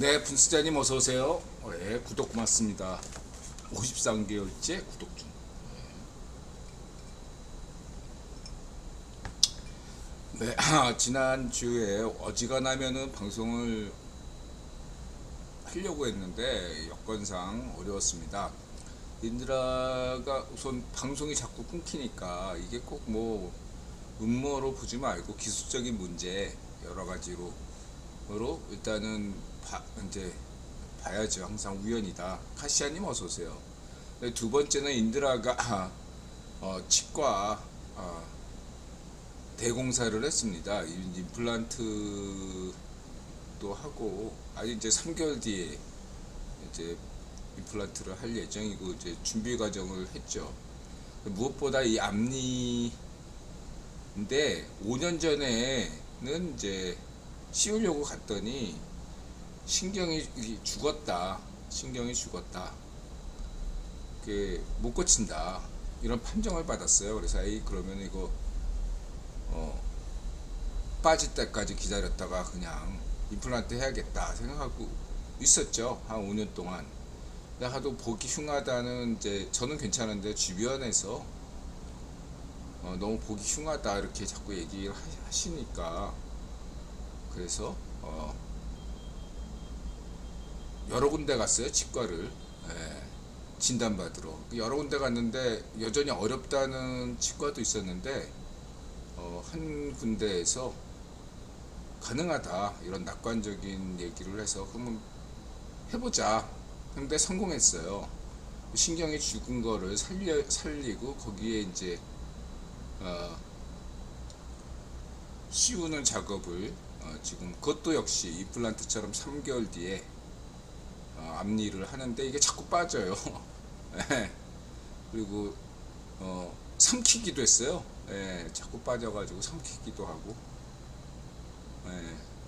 네, 분수자님 어서 오세요. 네, 구독 고맙습니다. 53개월째 구독 중. 네, 지난주에 어지간하면은 방송을 하려고 했는데 여건상 어려웠습니다. 인드라가 우선 방송이 자꾸 끊기니까 이게 꼭 뭐 음모로 보지 말고 기술적인 문제 여러 가지로 일단은 이제 봐야죠. 항상 우연이다. 카시아님 어서 오세요. 네, 두 번째는 인드라가 치과 대공사를 했습니다. 임플란트도 하고 이제 3개월 뒤에 이제 임플란트를 할 예정이고 이제 준비 과정을 했죠. 무엇보다 이 앞니인데 5년 전에는 이제 씌우려고 갔더니 신경이 죽었다. 못 고친다. 이런 판정을 받았어요. 그래서 그러면 이거 빠질 때까지 기다렸다가 그냥 임플란트 해야겠다 생각하고 있었죠. 한 5년 동안. 근데 하도 보기 흉하다는 이제 저는 괜찮은데 주변에서 너무 보기 흉하다 이렇게 자꾸 얘기를 하시니까 그래서 여러 군데 갔어요. 치과를. 예, 진단받으러 여러 군데 갔는데 여전히 어렵다는 치과도 있었는데 한 군데에서 가능하다 이런 낙관적인 얘기를 해서 그러면 해보자. 근데 성공했어요. 신경이 죽은 거를 살리고 거기에 이제 씌우는 작업을 지금 그것도 역시 임플란트처럼 3개월 뒤에 앞니를 하는데 이게 자꾸 빠져요. 그리고 삼키기도 했어요. 자꾸 빠져가지고 삼키기도 하고.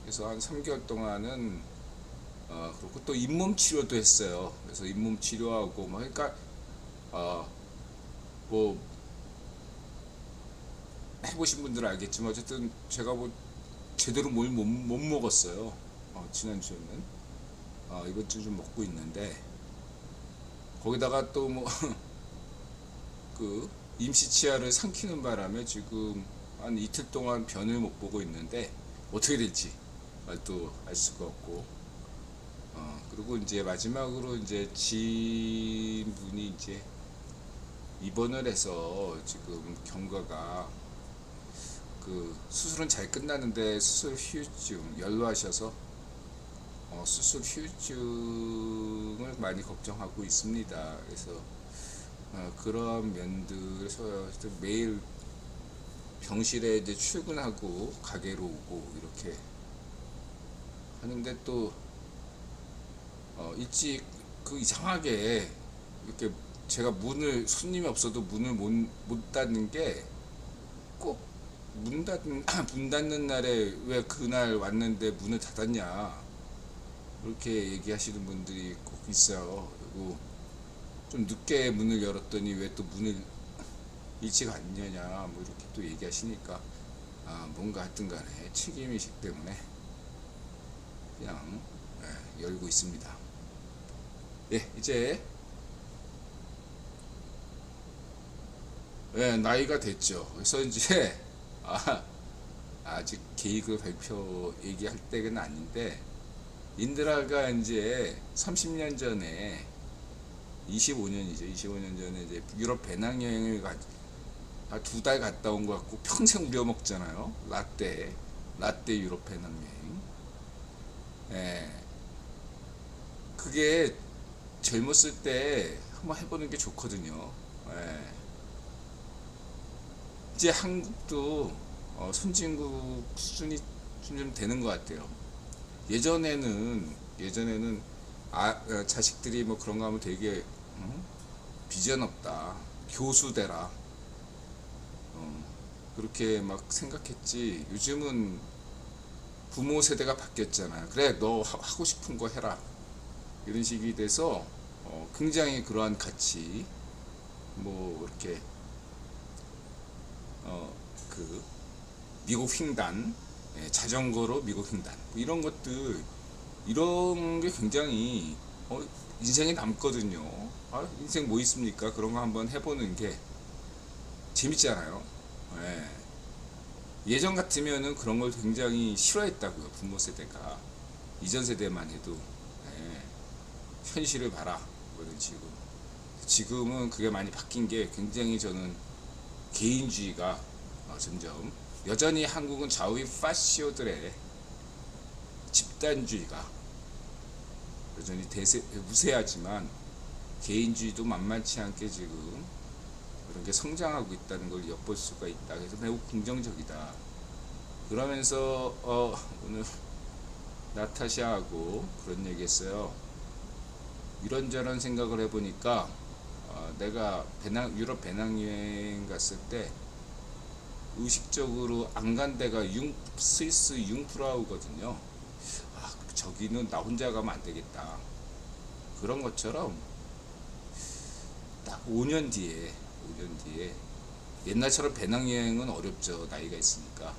그래서 한 3개월 동안은 그리고 또 잇몸 치료도 했어요. 그래서 잇몸 치료하고 그러니까 뭐 해보신 분들은 알겠지만 어쨌든 제가 뭐 제대로 뭘 못 먹었어요. 지난주에는 이번 주 좀 먹고 있는데 거기다가 또 뭐 그 임시 치아를 삼키는 바람에 지금 한 이틀 동안 변을 못 보고 있는데 어떻게 될지 또 알 수가 없고 그리고 이제 마지막으로 이제 지인분이 이제 입원을 해서 지금 경과가 그 수술은 잘 끝났는데 수술 후유증 연로하셔서 수술 후유증을 많이 걱정하고 있습니다. 그래서 그런 면들에서 매일 병실에 이제 출근하고 가게로 오고 이렇게 하는데 또 일찍 이상하게 이렇게 제가 손님이 없어도 문을 못 닫는 게 꼭 문 닫는 날에 왜 그날 왔는데 문을 닫았냐 그렇게 얘기하시는 분들이 꼭 있어요. 그리고 좀 늦게 문을 열었더니 왜 또 문을 일찍 안 여냐 뭐 이렇게 또 얘기하시니까 뭔가 하여튼 간에 책임의식 때문에 그냥 열고 있습니다. 이제 나이가 됐죠. 그래서 이제 아직 계획을 발표 얘기할 때는 아닌데 인드라가 이제 30년 전에 25년이죠. 25년 전에 이제 유럽 배낭여행을 2달 갔다 온 것 같고 평생 우려먹잖아요. 라떼 유럽 배낭여행. 그게 젊었을 때 한번 해보는 게 좋거든요. 이제 한국도 선진국 수준이 좀 되는 것 같아요. 예전에는 자식들이 뭐 그런 거 하면 되게 비전 없다, 교수 되라 그렇게 막 생각했지. 요즘은 부모 세대가 바뀌었잖아요. 그래 너 하고 싶은 거 해라 이런 식이 돼서 굉장히 그러한 가치 뭐 이렇게 그 미국 횡단 자전거로 미국 횡단 뭐 이런 것들 이런 게 굉장히 인생에 남거든요. 인생 뭐 있습니까? 그런 거 한번 해보는 게 재밌잖아요. 예. 예전 같으면은 그런 걸 굉장히 싫어했다고요. 부모 세대가. 이전 세대만 해도. 예. 현실을 봐라. 그거는 지금은 그게 많이 바뀐 게 굉장히 저는 개인주의가 점점 여전히 한국은 좌우의 파시오들의 집단주의가 여전히 무세하지만 개인주의도 만만치 않게 지금 그런 게 성장하고 있다는 걸 엿볼 수가 있다. 그래서 매우 긍정적이다. 그러면서 오늘 나타샤하고 그런 얘기했어요. 이런저런 생각을 해보니까 내가 유럽 배낭여행 갔을 때 의식적으로 안 간 데가 스위스 융프라우거든요. 저기는 나 혼자 가면 안 되겠다. 그런 것처럼 딱 5년 뒤에 옛날처럼 배낭여행은 어렵죠. 나이가 있으니까.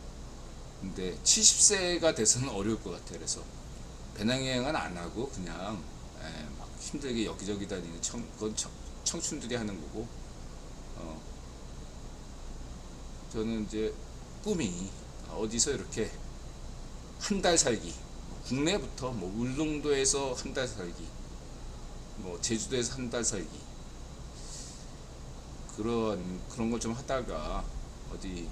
근데 70세가 돼서는 어려울 것 같아요. 그래서 배낭여행은 안 하고 그냥 막 힘들게 여기저기 다니는 그건 청춘들이 하는 거고, 저는 이제 꿈이 어디서 이렇게 한 달 살기, 국내부터 뭐 울릉도에서 한 달 살기, 뭐 제주도에서 한 달 살기, 그런 걸 좀 하다가 어디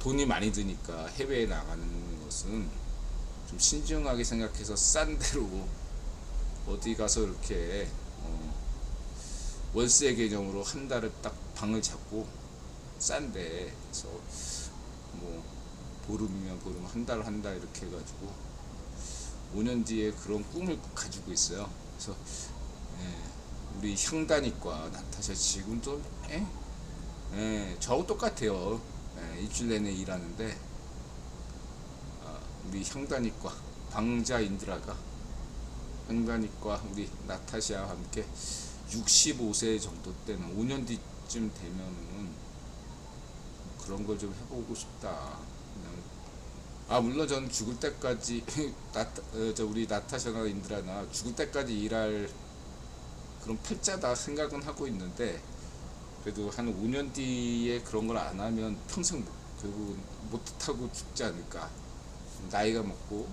돈이 많이 드니까 해외에 나가는 것은 좀 신중하게 생각해서 싼 데로 어디 가서 이렇게 월세 개념으로 한 달을 딱 방을 잡고 싼데, 그래서 뭐 보름이면 보름, 한 달 이렇게 해가지고 5년 뒤에 그런 꿈을 가지고 있어요. 그래서 우리 향단이과 나타샤 지금 좀 저하고 똑같아요. 일주일 내내 일하는데 우리 향단이과 방자 인드라가 향단이과 우리 나타샤와 함께 65세 정도 때는 5년 뒤쯤 되면은 그런 걸 좀 해보고 싶다. 그냥 물론 전 죽을 때까지 우리 나타샤나 인드라나 죽을 때까지 일할 그런 팔자다 생각은 하고 있는데, 그래도 한 5년 뒤에 그런 걸 안 하면 평생 결국 못하고 죽지 않을까. 나이가 먹고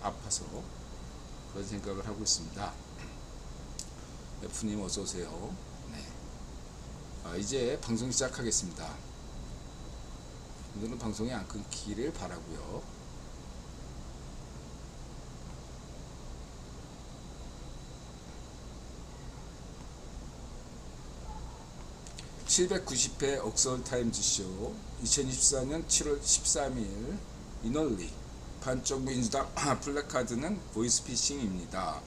아파서 그런 생각을 하고 있습니다. F님 어서 오세요. 네. 이제 방송 시작하겠습니다. 오늘은 방송이 안 끊기를 바라고요. (790회) 억서울타임즈쇼 2024년 7월 13일 이널리 반쪽 민주당 플래카드는 보이스피싱입니다.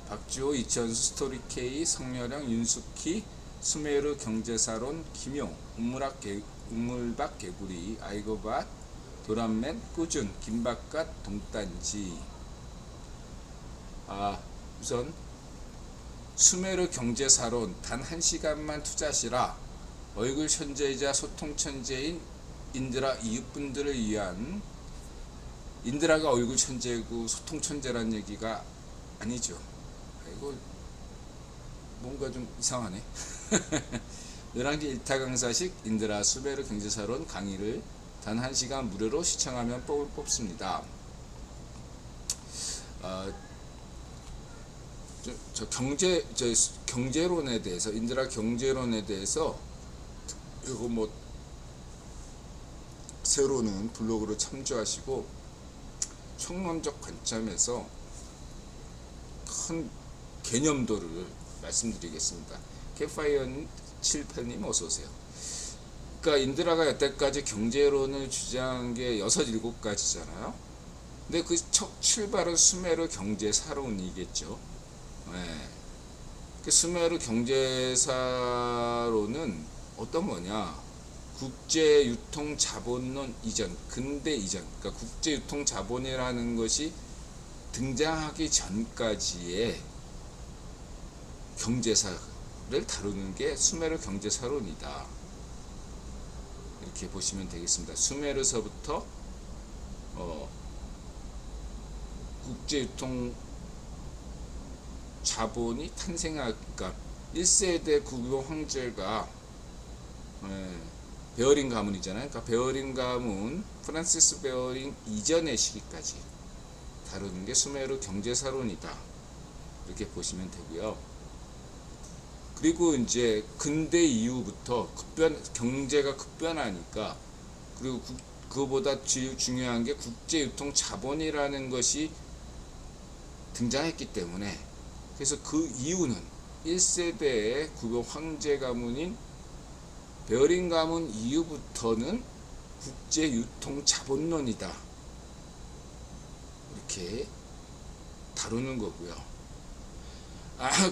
박주호, 이천수, 스토리K, 성렬영, 윤숙희, 수메르 경제사론, 김용, 우물박 개구리, 아이고밭, 도란맨, 꾸준, 김바깥, 동단지. 우선 수메르 경제사론 단 1시간만 투자하시라. 얼굴 천재이자 소통 천재인 인드라 이웃분들을 위한, 인드라가 얼굴 천재고 소통 천재란 얘기가 아니죠. 이거 뭔가 좀 이상하네. 11개 1타 강사식 인드라 수메르 경제사론 강의를 단 1시간 무료로 시청하면 뽕을 뽑습니다. 경제론에 대해서, 인드라 경제론에 대해서 이거 뭐 새로는 블로그로 참조하시고 총론적 관점에서 큰 개념도를 말씀드리겠습니다. 캠파이어 78님 어서오세요. 그러니까 인드라가 여태까지 경제론을 주장한 게 6, 7가지잖아요. 근데 그 첫 출발은 수메르 경제사론이겠죠. 그 수메르 경제사론은 어떤 거냐, 국제유통자본론 이전, 근대 이전, 그러니까 국제유통자본이라는 것이 등장하기 전까지의 경제사를 다루는 게 수메르 경제사론이다. 이렇게 보시면 되겠습니다. 수메르서부터 어, 국제유통 자본이 탄생하니까 1세대 국유 황제가 베어링 가문이잖아요. 그러니까 베어링 가문 프란시스 베어링 이전의 시기까지 다루는 게 수메르 경제사론이다. 이렇게 보시면 되고요. 그리고 이제 근대 이후부터 경제가 급변하니까, 그리고 그거보다 중요한 게 국제유통 자본이라는 것이 등장했기 때문에, 그래서 그 이유는 1세대의 국유 황제 가문인 베어링 가문 이후부터는 국제유통 자본론이다. 이렇게 다루는 거고요.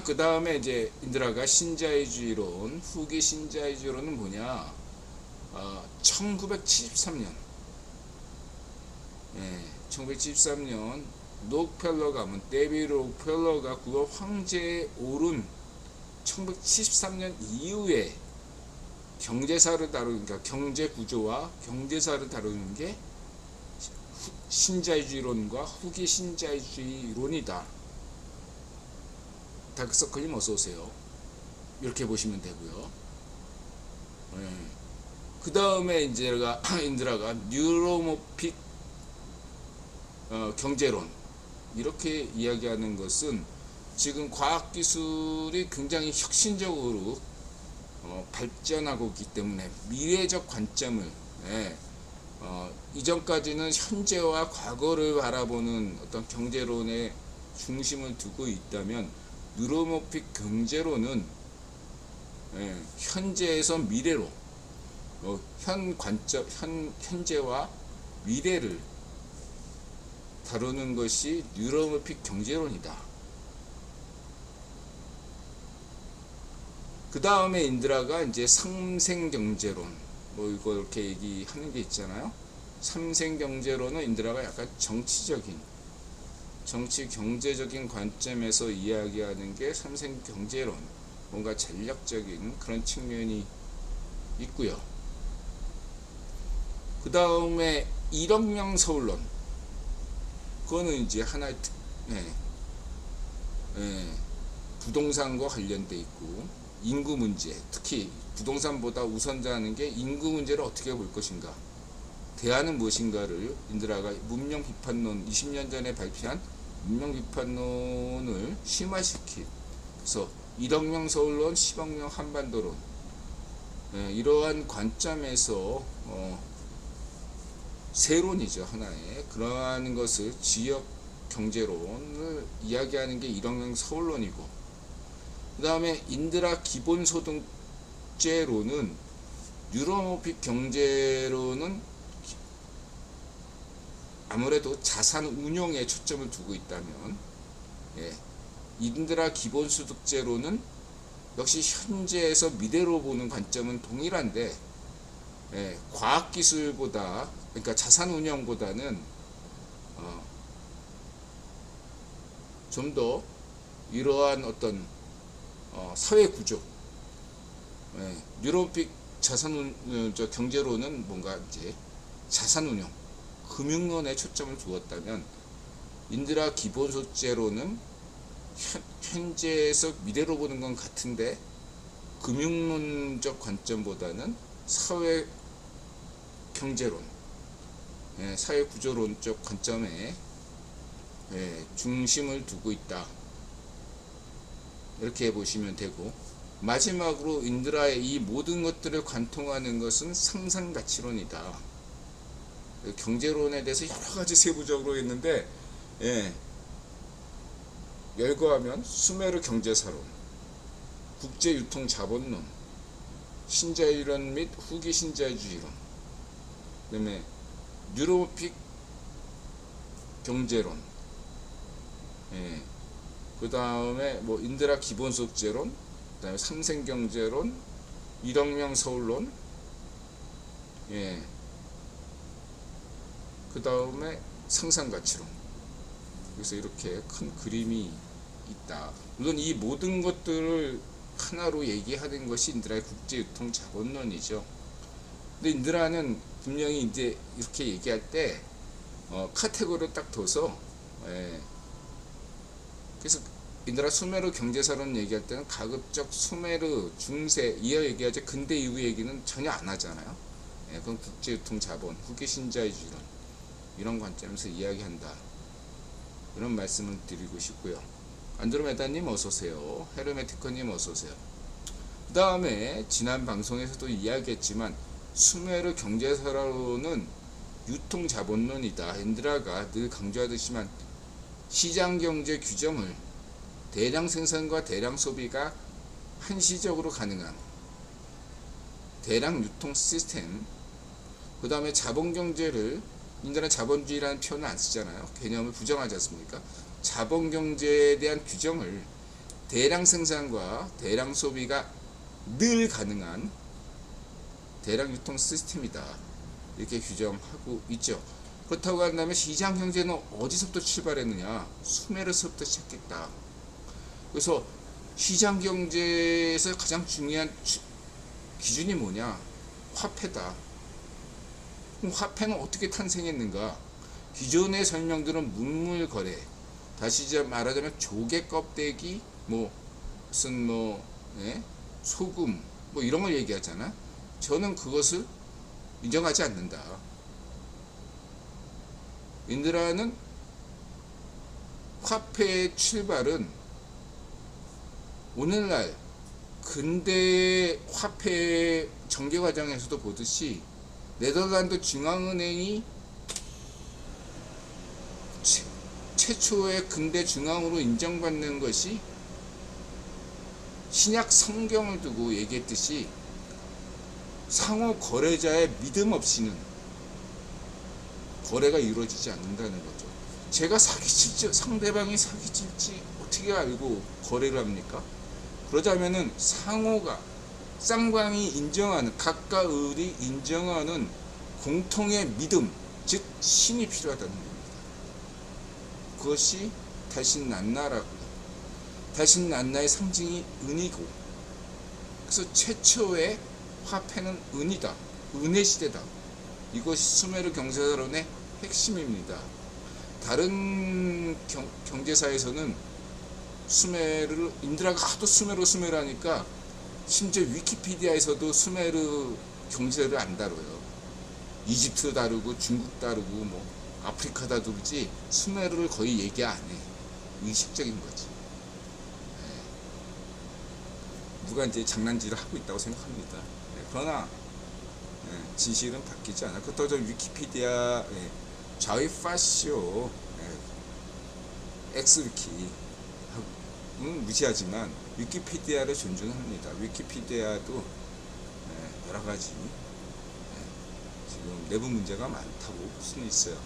그 다음에 이제 인드라가 신자유주의론, 후기 신자유주의론은 뭐냐? 1973년, 1973년 록펠러 가문, 데이비드 록펠러가 그거 황제에 오른 1973년 이후에 경제사를 다루는, 그러니까 경제 구조와 경제사를 다루는 게 신자유주의론과 후기 신자유주의론이다. 다크서클님 어서오세요. 이렇게 보시면 되고요. 그 다음에 인드라가 뉴로모픽 경제론, 이렇게 이야기하는 것은 지금 과학기술이 굉장히 혁신적으로 발전하고 있기 때문에 미래적 관점을, 이전까지는 현재와 과거를 바라보는 어떤 경제론에 중심을 두고 있다면, 뉴로모픽 경제론은 현재에서 미래로, 현재와 미래를 다루는 것이 뉴로모픽 경제론이다. 그 다음에 인드라가 이제 삼생경제론, 뭐 이거 이렇게 얘기하는 게 있잖아요. 삼생경제론은 인드라가 약간 정치 경제적인 관점에서 이야기하는 게 삼생경제론, 뭔가 전략적인 그런 측면이 있고요. 그 다음에 일억명 서울론, 그거는 이제 하나의 부동산과 관련돼 있고, 인구 문제, 특히 부동산보다 우선자하는 게 인구 문제를 어떻게 볼 것인가, 대안은 무엇인가를 인드라가 문명 비판론, 20년 전에 발표한 문명 비판론을 심화시킨, 그래서 1억명 서울론, 10억명 한반도론, 이러한 관점에서 세론이죠, 하나의. 그러한 것을 지역 경제론을 이야기하는 게 1억명 서울론이고, 그 다음에 인드라 기본소득제론은, 뉴로모픽 경제론은 아무래도 자산 운용에 초점을 두고 있다면, 인드라 기본소득제론은 역시 현재에서 미래로 보는 관점은 동일한데, 과학기술보다, 그러니까 자산 운용보다는 좀 더 이러한 어떤 사회 구조, 뉴로픽 경제론은 뭔가 이제 자산 운용, 금융론에 초점을 두었다면, 인드라 기본소득제론은 현재에서 미래로 보는 건 같은데 금융론적 관점보다는 사회 경제론, 사회 구조론적 관점에 중심을 두고 있다. 이렇게 보시면 되고, 마지막으로 인드라의 이 모든 것들을 관통하는 것은 상상가치론이다. 경제론에 대해서 여러가지 세부적으로 했는데, 열거하면 수메르 경제사론, 국제유통자본론, 신자유론 및 후기 신자유주의론, 그 다음에 뉴로픽 경제론, 그 다음에 뭐 인드라 기본소득제론, 그 다음에 삼생경제론, 1억명 서울론, 그 다음에 상상가치론. 그래서 이렇게 큰 그림이 있다. 물론 이 모든 것들을 하나로 얘기하는 것이 인드라의 국제유통자본론이죠. 근데 인드라는 분명히 이제 이렇게 얘기할 때 카테고리를 딱 둬서, 예. 그래서 인도라 수메르 경제사론 얘기할 때는 가급적 수메르 중세 이하 얘기하지 근대 이후 얘기는 전혀 안 하잖아요. 예, 그건 국제유통 자본, 후기 신자유주의 이런 관점에서 이야기한다. 이런 말씀을 드리고 싶고요. 안드로메다님 어서오세요. 헤르메티커님 어서오세요. 그 다음에 지난 방송에서도 이야기했지만 수메르 경제사론은 유통자본론이다. 인드라가 늘 강조하듯이만 시장경제 규정을 대량 생산과 대량 소비가 한시적으로 가능한 대량 유통 시스템, 그 다음에 자본경제를 인간은 자본주의라는 표현을 안 쓰잖아요. 개념을 부정하지 않습니까? 자본경제에 대한 규정을 대량 생산과 대량 소비가 늘 가능한 대량 유통 시스템이다. 이렇게 규정하고 있죠. 그렇다고 한다면 시장경제는 어디서부터 출발했느냐? 수메르서부터 시작했다. 그래서 시장경제에서 가장 중요한 기준이 뭐냐? 화폐다. 그럼 화폐는 어떻게 탄생했는가? 기존의 설명들은 문물거래, 다시 말하자면 조개 껍데기, 무슨 소금, 이런 걸 얘기하잖아. 저는 그것을 인정하지 않는다. 인드라는 화폐의 출발은 오늘날 근대 화폐 전개 과정에서도 보듯이 네덜란드 중앙은행이 최초의 근대 중앙으로 인정받는 것이 신약 성경을 두고 얘기했듯이 상호 거래자의 믿음 없이는 거래가 이루어지지 않는다는 거죠. 제가 사기칠지 상대방이 사기칠지 어떻게 알고 거래를 합니까? 그러자면은 상호가 쌍방이 인정하는 각각의 인정하는 공통의 믿음, 즉 신이 필요하다는 겁니다. 그것이 달신 난나라고. 달신 난나의 상징이 은이고, 그래서 최초의 화폐는 은이다. 은의 시대다. 이것이 수메르 경제사론의 핵심입니다. 다른 경제사에서는 수메르를 인드라가 하도 수메르 하니까 심지어 위키피디아에서도 수메르 경제를 안 다뤄요. 이집트 다루고 중국 다루고 아프리카 다루지 수메르를 거의 얘기 안 해. 의식적인 거지. 누가 이제 장난질을 하고 있다고 생각합니다. 그러나 진실은 바뀌지 않아. 그렇다고 저 위키피디아 좌이파시오 엑스위키 무시하지만 위키피디아를 존중합니다. 위키피디아도 여러 가지 지금 내부 문제가 많다고 볼 수는 있어요.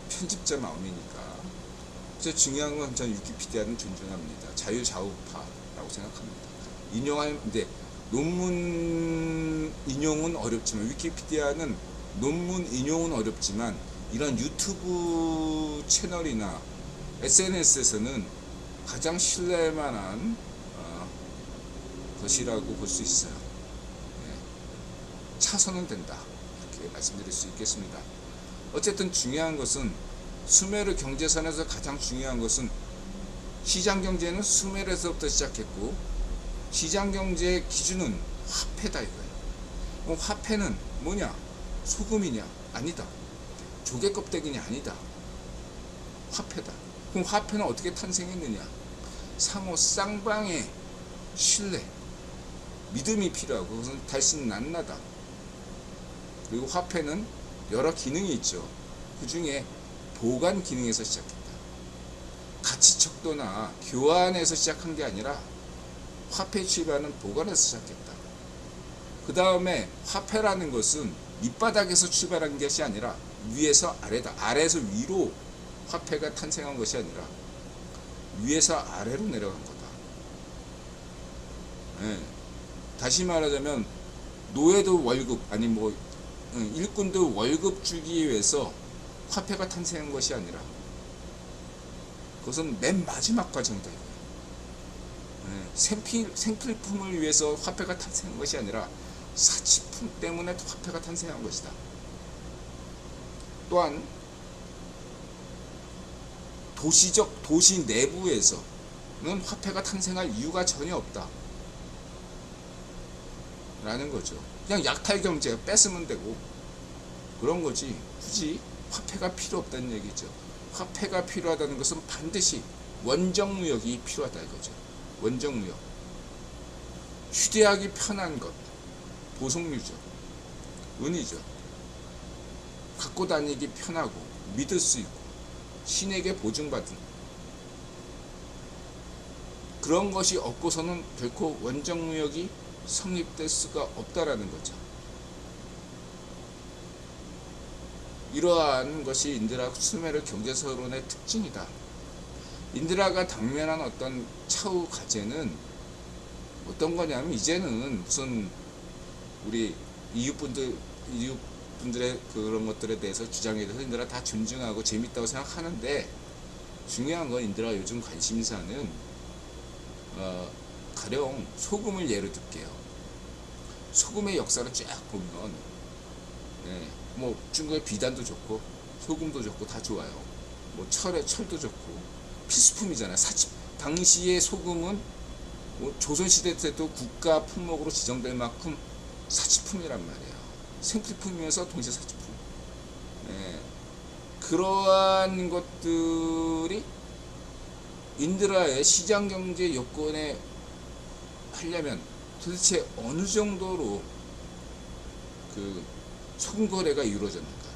편집자 마음이니까. 그래서 중요한 건 전 위키피디아는 존중합니다. 자유좌우파라고 생각합니다. 인용하는데 논문 인용은 어렵지만 위키피디아는 논문 인용은 어렵지만 이런 유튜브 채널이나 SNS에서는 가장 신뢰할 만한 것이라고 볼 수 있어요. 차선은 된다. 이렇게 말씀드릴 수 있겠습니다. 어쨌든 중요한 것은 수메르 경제선에서 가장 중요한 것은 시장경제는 수메르에서부터 시작했고 시장경제의 기준은 화폐다 이거예요. 그럼 화폐는 뭐냐? 소금이냐? 아니다. 조개 껍데기냐? 아니다. 화폐다. 그럼 화폐는 어떻게 탄생했느냐? 상호 쌍방의 신뢰, 믿음이 필요하고 그것은 달신 난나다. 그리고 화폐는 여러 기능이 있죠. 그 중에 보관 기능에서 시작했다. 가치 척도나 교환에서 시작한 게 아니라 화폐 출발은 보관에서 시작했다. 그 다음에 화폐라는 것은 밑바닥에서 출발한 것이 아니라 위에서 아래다. 아래에서 위로 화폐가 탄생한 것이 아니라 위에서 아래로 내려간 거다. 다시 말하자면 노예도 월급 아니 일꾼도 월급 주기 위해서 화폐가 탄생한 것이 아니라 그것은 맨 마지막 과정이다. 생필품을 위해서 화폐가 탄생한 것이 아니라 사치품 때문에 화폐가 탄생한 것이다. 또한 도시 내부에서는 화폐가 탄생할 이유가 전혀 없다 라는 거죠. 그냥 약탈 경제 뺏으면 되고 그런 거지 굳이 화폐가 필요 없다는 얘기죠. 화폐가 필요하다는 것은 반드시 원정무역이 필요하다 이거죠. 원정무역. 휴대하기 편한 것 보석류죠. 은이죠. 갖고 다니기 편하고 믿을 수 있고 신에게 보증받은 그런 것이 없고서는 결코 원정무역이 성립될 수가 없다라는 거죠. 이러한 것이 인드라 수메르 경제서론의 특징이다. 인드라가 당면한 어떤 차후 과제는 어떤 거냐면 이제는 무슨 우리 이웃분들의 그런 것들에 대해서 주장에 대해서 인드라 다 존중하고 재밌다고 생각하는데 중요한 건 인드라 요즘 관심사는 가령 소금을 예로 들게요. 소금의 역사를 쫙 보면 뭐 중국의 비단도 좋고 소금도 좋고 다 좋아요. 뭐 철도 좋고 필수품이잖아요. 당시의 소금은 뭐 조선시대 때도 국가 품목으로 지정될 만큼 사치품이란 말이에요. 생필품이면서 동시에 사치품. 그러한 것들이 인드라의 시장경제 요건에 하려면 도대체 어느 정도로 그 소금 거래가 이루어졌는가?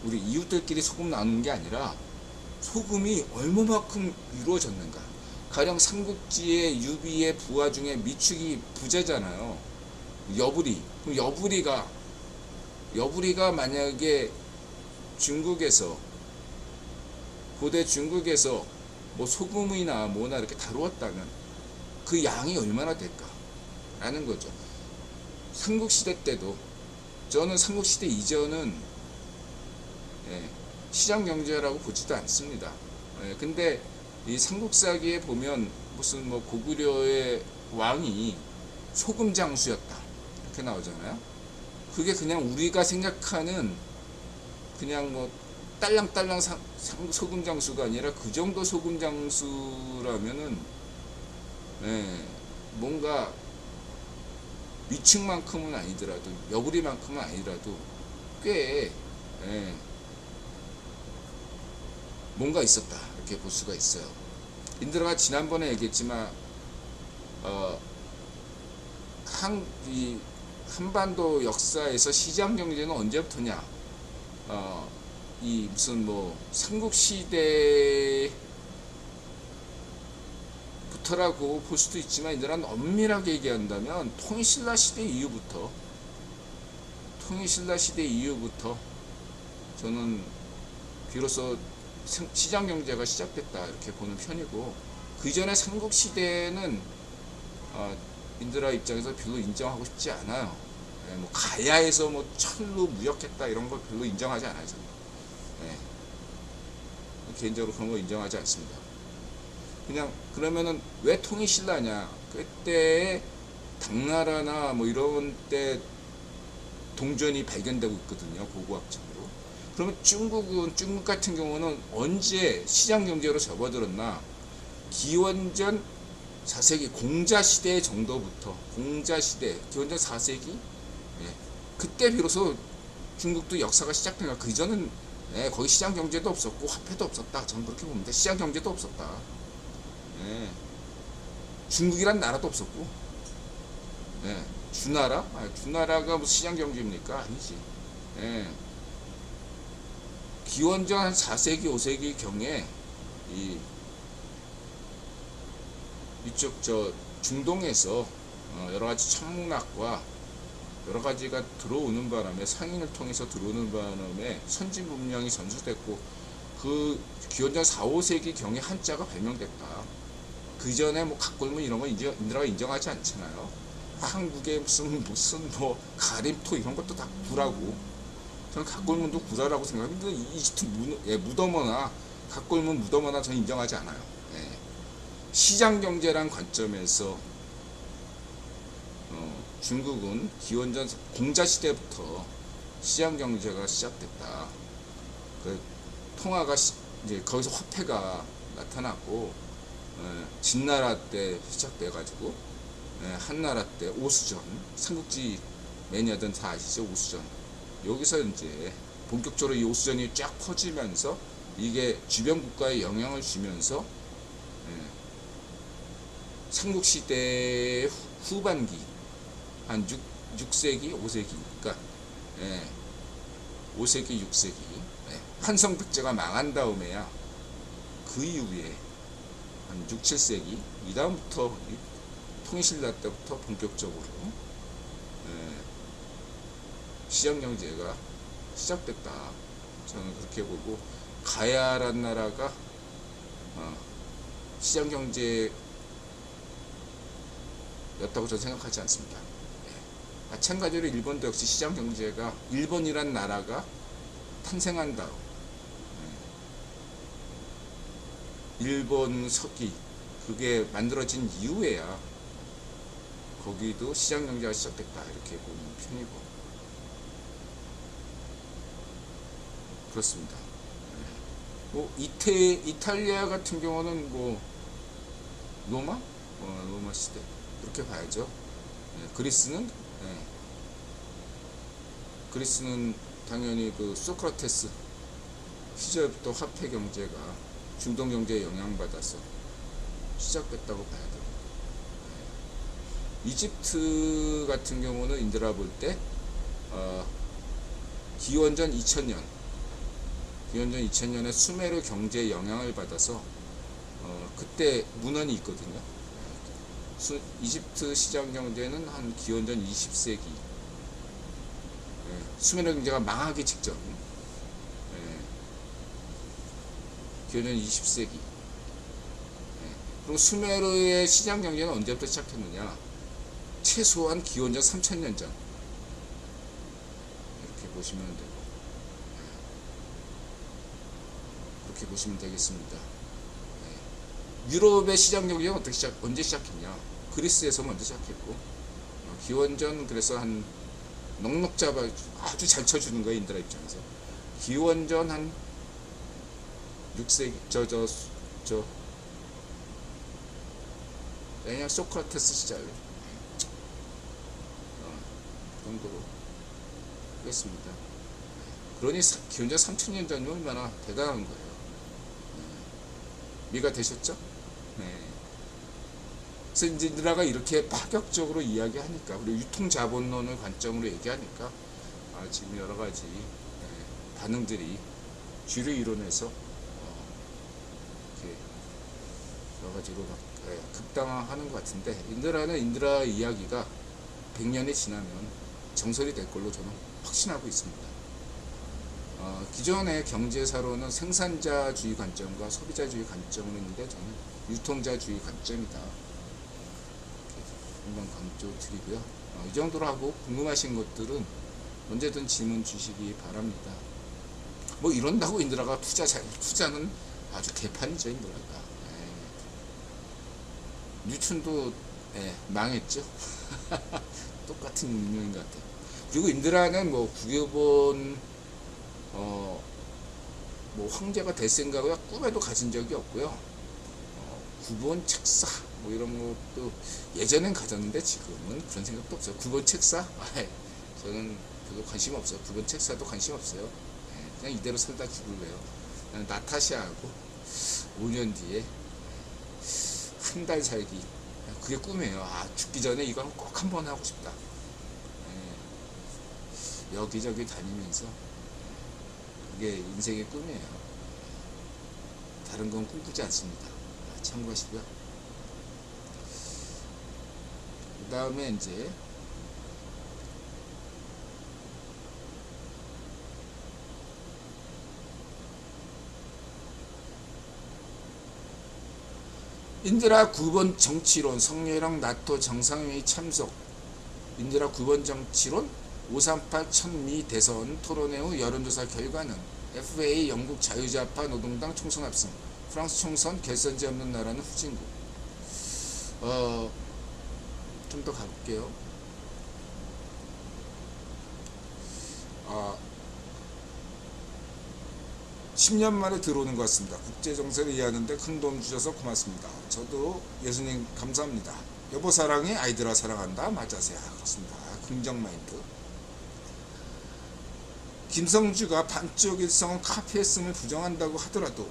우리 이웃들끼리 소금 나누는 게 아니라 소금이 얼마만큼 이루어졌는가? 가령 삼국지의 유비의 부하 중에 미축이 부자잖아요. 여부리. 그럼 여부리가 만약에 중국에서 고대 중국에서 뭐 소금이나 뭐나 이렇게 다루었다면 그 양이 얼마나 될까라는 거죠. 삼국시대 때도 저는 삼국시대 이전은 시장경제라고 보지도 않습니다. 근데 이 삼국사기에 보면 무슨 뭐 고구려의 왕이 소금장수였다 이렇게 나오잖아요. 그게 그냥 우리가 생각하는 그냥 뭐 딸랑딸랑 소금장수가 아니라 그 정도 소금장수라면은 뭔가 미층만큼은 아니더라도 여부리만큼은 아니더라도 꽤 뭔가 있었다 이렇게 볼 수가 있어요. 인드라가 지난번에 얘기했지만 이 한반도 역사에서 시장 경제는 언제부터냐? 이 무슨 뭐 삼국시대부터라고 볼 수도 있지만 인드라는 엄밀하게 얘기한다면 통일신라 시대 이후부터 저는 비로소 시장 경제가 시작됐다 이렇게 보는 편이고 그 전에 삼국시대는 인드라 입장에서 별로 인정하고 싶지 않아요. 뭐 가야에서 뭐 철로 무역했다 이런 걸 별로 인정하지 않아요. 저는. 개인적으로 그런 거 인정하지 않습니다. 그냥 그러면은 왜 통일신라냐? 그때 당나라나 뭐 이런 때 동전이 발견되고 있거든요. 고고학적으로. 그러면 중국 같은 경우는 언제 시장 경제로 접어들었나? 기원전 4세기 공자시대 정도부터 기원전 4세기 그때 비로소 중국도 역사가 시작된 거야. 그 이전은 거기 시장 경제도 없었고 화폐도 없었다. 저는 그렇게 봅니다. 시장 경제도 없었다. 중국이란 나라도 없었고 주나라가 무슨 시장 경제입니까? 아니지. 기원전 한 4세기 5세기 경에 이쪽 저 중동에서 여러 가지 천문학과 여러 가지가 들어오는 바람에 상인을 통해서 들어오는 바람에 선진 문명이 전수됐고 그 기원전 4, 5세기 경에 한자가 발명됐다. 그 전에 뭐 각골문 이런 거 인드라가 인정하지 않잖아요. 한국에 무슨 뭐 가림토 이런 것도 다 구라고. 저는 각골문도 구라라고 생각합니다. 이집트 무덤어나 각골문 무덤어나 저는 인정하지 않아요. 시장 경제란 관점에서 중국은 기원전 공자 시대부터 시장 경제가 시작됐다. 그 통화가 이제 거기서 화폐가 나타났고, 진나라 때 시작돼 가지고 한나라 때 오수전, 삼국지 매니아들은 다 아시죠? 오수전. 여기서 이제 본격적으로 이 오수전이 쫙 퍼지면서 이게 주변 국가에 영향을 주면서 삼국시대 후반기 한 6세기, 5세기, 그러니까 5세기, 6세기 한성백제가 망한 다음에야 그 이후에 한 6, 7세기 이 다음부터 통일신라 때부터 본격적으로 시장경제가 시작됐다. 저는 그렇게 보고, 가야란 나라가 시장경제였다고 저는 생각하지 않습니다. 마찬가지로 일본도 역시 시장경제가, 일본이란 나라가 탄생한 다음 일본 서기 그게 만들어진 이후에야 거기도 시장경제가 시작됐다, 이렇게 보는 편이고 그렇습니다. 뭐 이탈리아 같은 경우는 뭐 로마, 로마 시대 그렇게 봐야죠. 그리스는 당연히 그 소크라테스 시절부터 화폐 경제가 중동 경제에 영향받아서 시작됐다고 봐야 돼요. 이집트 같은 경우는 인드라 볼 때 기원전 2000년에 수메르 경제에 영향을 받아서 그때 문헌이 있거든요. 이집트 시장 경제는 한 기원전 20세기, 수메르 경제가 망하기 직전, 기원전 20세기. 그리고 수메르의 시장 경제는 언제부터 시작했느냐? 최소한 기원전 3000년 전. 이렇게 보시면 되고, 그렇게 보시면 되겠습니다. 유럽의 시장 경제는 언제 시작했냐? 그리스에서 먼저 시작했고, 기원전, 그래서 한 넉넉 잡아 아주 잘 쳐주는 거예요, 인드라 입장에서. 기원전 한 6세기, 그냥 소크라테스 시절 정도로 하겠습니다. 그러니 기원전 3000년 전이 얼마나 대단한 거예요. 이해가 되셨죠? 그래서 이제 인드라가 이렇게 파격적으로 이야기하니까, 그리고 유통자본론을 관점으로 얘기하니까 지금 여러 가지 반응들이 주류 이론에서 이렇게 여러 가지로 막 극단화하는 것 같은데, 인드라 이야기가 100년이 지나면 정설이 될 걸로 저는 확신하고 있습니다. 기존의 경제사로는 생산자주의 관점과 소비자주의 관점을 있는데, 저는 유통자주의 관점이다, 한번 강조 드리고요. 이 정도로 하고, 궁금하신 것들은 언제든 질문 주시기 바랍니다. 뭐 이런다고 인드라가 투자는 아주 개판이죠, 인드라가. 뉴턴도 망했죠. 똑같은 운명인 것 같아요. 그리고 인드라는 뭐 국유본 뭐 황제가 될 생각을 꿈에도 가진 적이 없고요. 구본 책사 뭐 이런 것도 예전엔 가졌는데 지금은 그런 생각도 없어요. 구본 책사? 저는 별로 관심 없어요. 구본 책사도 관심 없어요. 그냥 이대로 살다 죽을래요. 나타샤하고 5년 뒤에 한 달 살기, 그게 꿈이에요. 죽기 전에 이건 꼭 한번 하고 싶다. 여기저기 다니면서 그게 인생의 꿈이에요. 다른 건 꿈꾸지 않습니다. 참고하시고요. 그 다음에 이제 인드라 9번 정치론, 성렬형 나토 정상회의 참석, 인드라 9번 정치론, 538 천미 대선 토론회 후 여론조사 결과는 FA 영국 자유좌파 노동당 총선 합승, 프랑스 총선 결선제 없는 나라는 후진국. 좀 더 가볼게요. 10년 만에 들어오는 것 같습니다. 국제 정세를 이해하는데 큰 도움 주셔서 고맙습니다. 저도 예수님 감사합니다. 여보 사랑해, 아이들아 사랑한다. 맞아세요. 그렇습니다. 긍정 마인드. 김성주가 반쪽 일성은 카피했음을 부정한다고 하더라도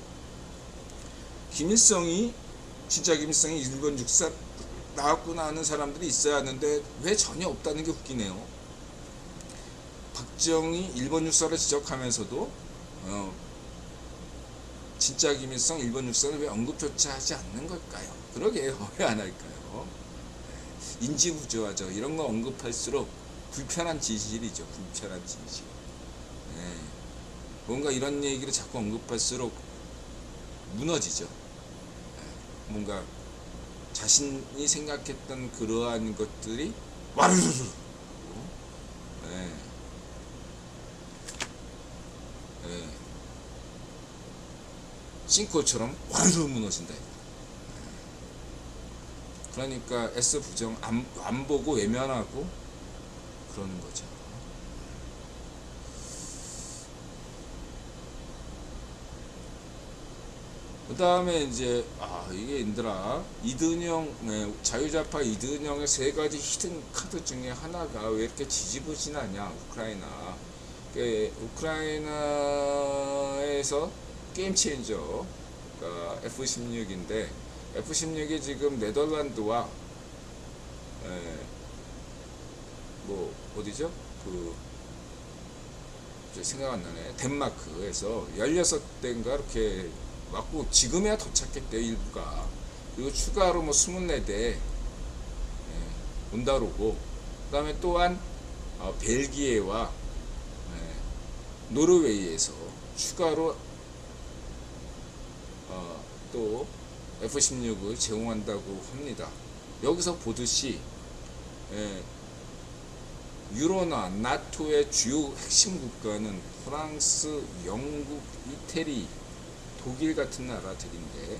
김일성이 진짜 김일성이 일본 육사 나왔구나 하는 사람들이 있어야 하는데 왜 전혀 없다는 게 웃기네요. 박정희 일본 육사를 지적하면서도 진짜 김일성 일본 육사를 왜 언급조차 하지 않는 걸까요? 그러게요. 왜 안 할까요? 인지부조화죠. 이런 거 언급할수록 불편한 진실이죠. 불편한 진실. 네. 뭔가 이런 얘기를 자꾸 언급할수록 무너지죠. 네. 뭔가 자신이 생각했던 그러한 것들이 와르르르 네. 네. 싱크홀처럼 와르르 무너진다. 그러니까 S 부정 안 보고 외면하고 그러는 거죠. 그 다음에 이제 이게 인들아 이든영 자유좌파 이든영의 세 가지 히든 카드 중에 하나가 왜 이렇게 지지부진하냐. 우크라이나 우크라이나에서 게임 체인저 그러니까 F-16인데 F-16이 지금 네덜란드와 뭐 어디죠? 생각 안 나네. 덴마크에서 16대인가 이렇게 왔고 지금이야 도착했대요. 일부가. 그리고 추가로 뭐 24대 온다로고 그 다음에 또한 벨기에와 노르웨이에서 추가로 또 F-16을 제공한다고 합니다. 여기서 보듯이 유로나 나토의 주요 핵심 국가는 프랑스, 영국, 이태리, 독일 같은 나라들인데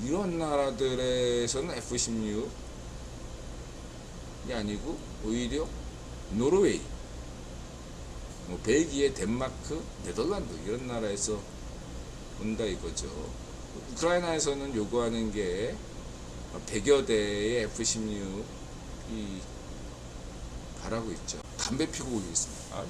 이런 나라들에서는 F-16이 아니고 오히려 노르웨이, 뭐 벨기에, 덴마크, 네덜란드 이런 나라에서 온다 이거죠. 우크라이나에서는 요구하는 게 100여 대의 F-16이 바라고 있죠. 담배 피고 오겠습니다.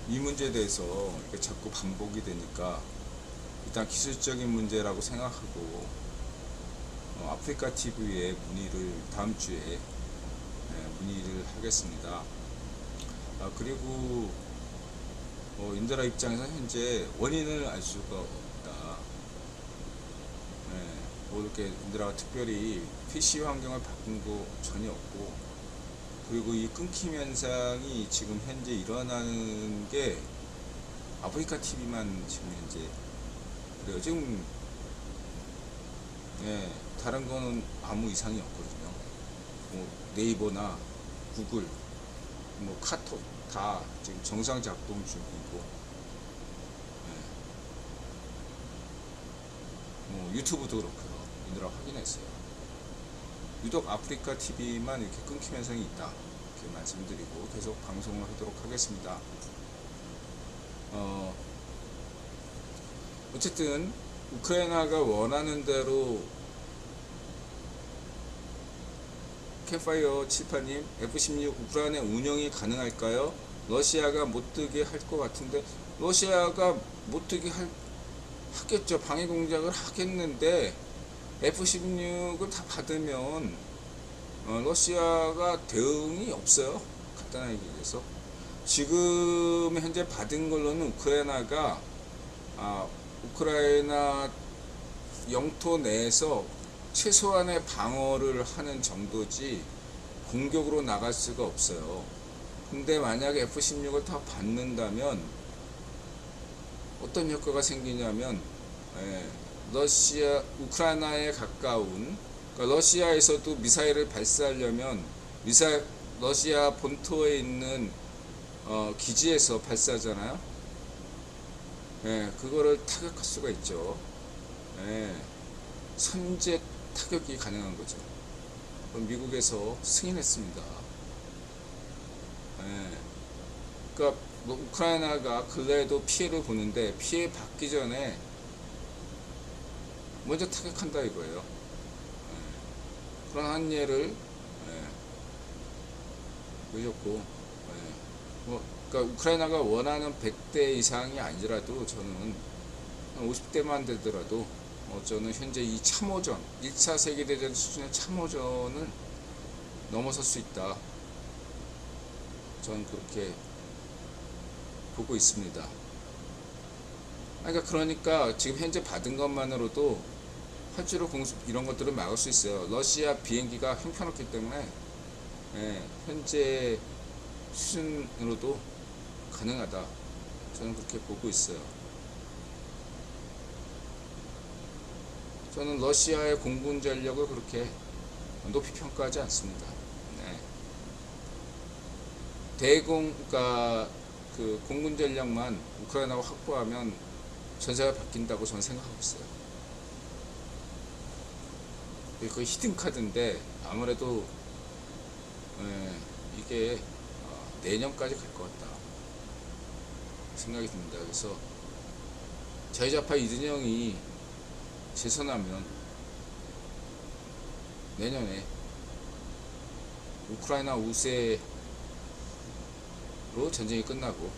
이 문제에 대해서 이렇게 자꾸 반복이 되니까 일단 기술적인 문제라고 생각하고 아프리카 TV에 문의를 다음 주에 문의를 하겠습니다. 그리고 인드라 입장에서 현재 원인을 알 수가 없다. 뭐 이렇게 인드라가 특별히 PC 환경을 바꾼 거 전혀 없고, 그리고 이 끊김 현상이 지금 현재 일어나는 게 아프리카 TV만 지금 현재 그래요. 지금 예, 다른 거는 아무 이상이 없거든요. 뭐 네이버나 구글, 뭐 카톡 다 지금 정상 작동 중이고, 예, 뭐 유튜브도 그렇고요. 인더라 확인했어요. 유독 아프리카 TV만 이렇게 끊김 현상이 있다, 이렇게 말씀드리고 계속 방송을 하도록 하겠습니다. 어쨌든 우크라이나가 원하는 대로 캠파이어 칠파님, F-16 우크라이나 운영이 가능할까요? 러시아가 못 뜨게 할 것 같은데, 러시아가 못 뜨게 하겠죠. 방해 공작을 하겠는데, F-16을 다 받으면 러시아가 대응이 없어요. 간단하게 얘기해서 지금 현재 받은 걸로는 우크라이나가 우크라이나 영토 내에서 최소한의 방어를 하는 정도지 공격으로 나갈 수가 없어요. 근데 만약에 F-16을 다 받는다면 어떤 효과가 생기냐면, 우크라이나에 가까운, 그러니까 러시아에서도 미사일을 발사하려면 러시아 본토에 있는 기지에서 발사하잖아요. 그거를 타격할 수가 있죠. 선제 타격이 가능한 거죠. 미국에서 승인했습니다. 그러니까 우크라이나가 근래에도 피해를 보는데 피해 받기 전에 먼저 타격한다 이거예요. 그런 한 예를 보여줬고, 그러니까 우크라이나가 원하는 100대 이상이 아니라도 저는 50대만 되더라도 저는 현재 이 참호전, 1차 세계대전 수준의 참호전을 넘어설 수 있다, 저는 그렇게 보고 있습니다. 그러니까 지금 현재 받은 것만으로도 활주로 공습 이런 것들을 막을 수 있어요. 러시아 비행기가 형편없기 때문에 현재 수준으로도 가능하다, 저는 그렇게 보고 있어요. 저는 러시아의 공군 전력을 그렇게 높이 평가하지 않습니다. 그러니까 그 공군 전력만 우크라이나가 확보하면 전세가 바뀐다고 저는 생각하고 있어요. 그 히든 카드인데 아무래도 이게 내년까지 갈 것 같다 생각이 듭니다. 그래서 자유좌파 이준영이 재선하면 내년에 우크라이나 우세로 전쟁이 끝나고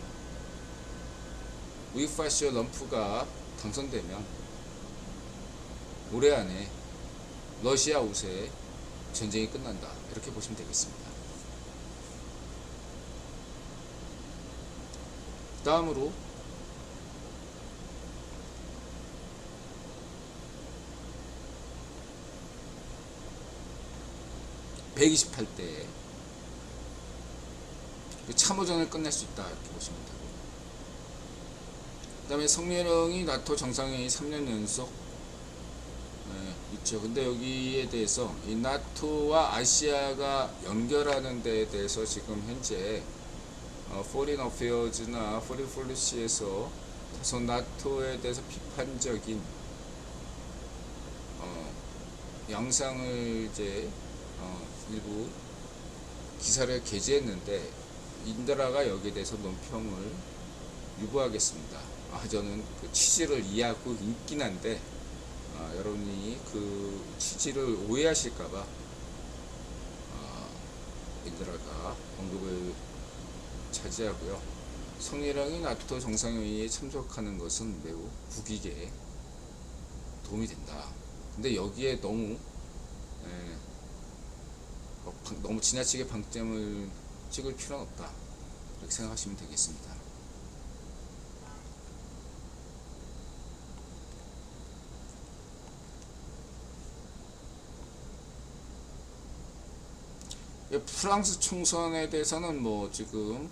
우이파시오 럼프가 당선되면 올해 안에 러시아 우세 전쟁이 끝난다, 이렇게 보시면 되겠습니다. 다음으로 (128대) 참호전을 끝낼 수 있다, 이렇게 보시면 되고, 그 다음에 성명이 나토 정상회의 3년 연속 있죠. 근데 여기에 대해서 이 나토와 아시아가 연결하는 데에 대해서 지금 현재 포린 어페어즈나 포린 폴리시에서 다소 나토에 대해서 비판적인 영상을 이제 일부 기사를 게재했는데, 인더라가 여기에 대해서 논평을 유보하겠습니다. 저는 그 취지를 이해하고 있긴 한데 여러분이 그 취지를 오해하실까봐 인더라가 언급을 자제하고요. 성일영이 나토 정상회의에 참석하는 것은 매우 국익에 도움이 된다. 근데 여기에 너무 지나치게 방점을 찍을 필요는 없다, 이렇게 생각하시면 되겠습니다. 프랑스 총선에 대해서는 뭐 지금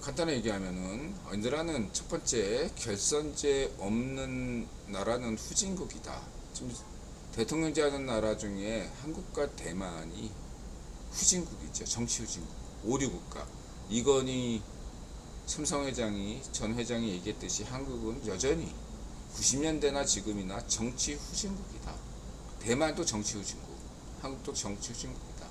간단히 얘기하면은 인도라는 첫 번째 결선제 없는 나라는 후진국이다. 지금 대통령제 하는 나라 중에 한국과 대만이 후진국이죠. 정치 후진국. 오류 국가. 이건희 삼성 회장이 전 회장이 얘기했듯이 한국은 여전히 90년대나 지금이나 정치 후진국이다. 대만도 정치 후진국, 한국도 정치 후진국이다.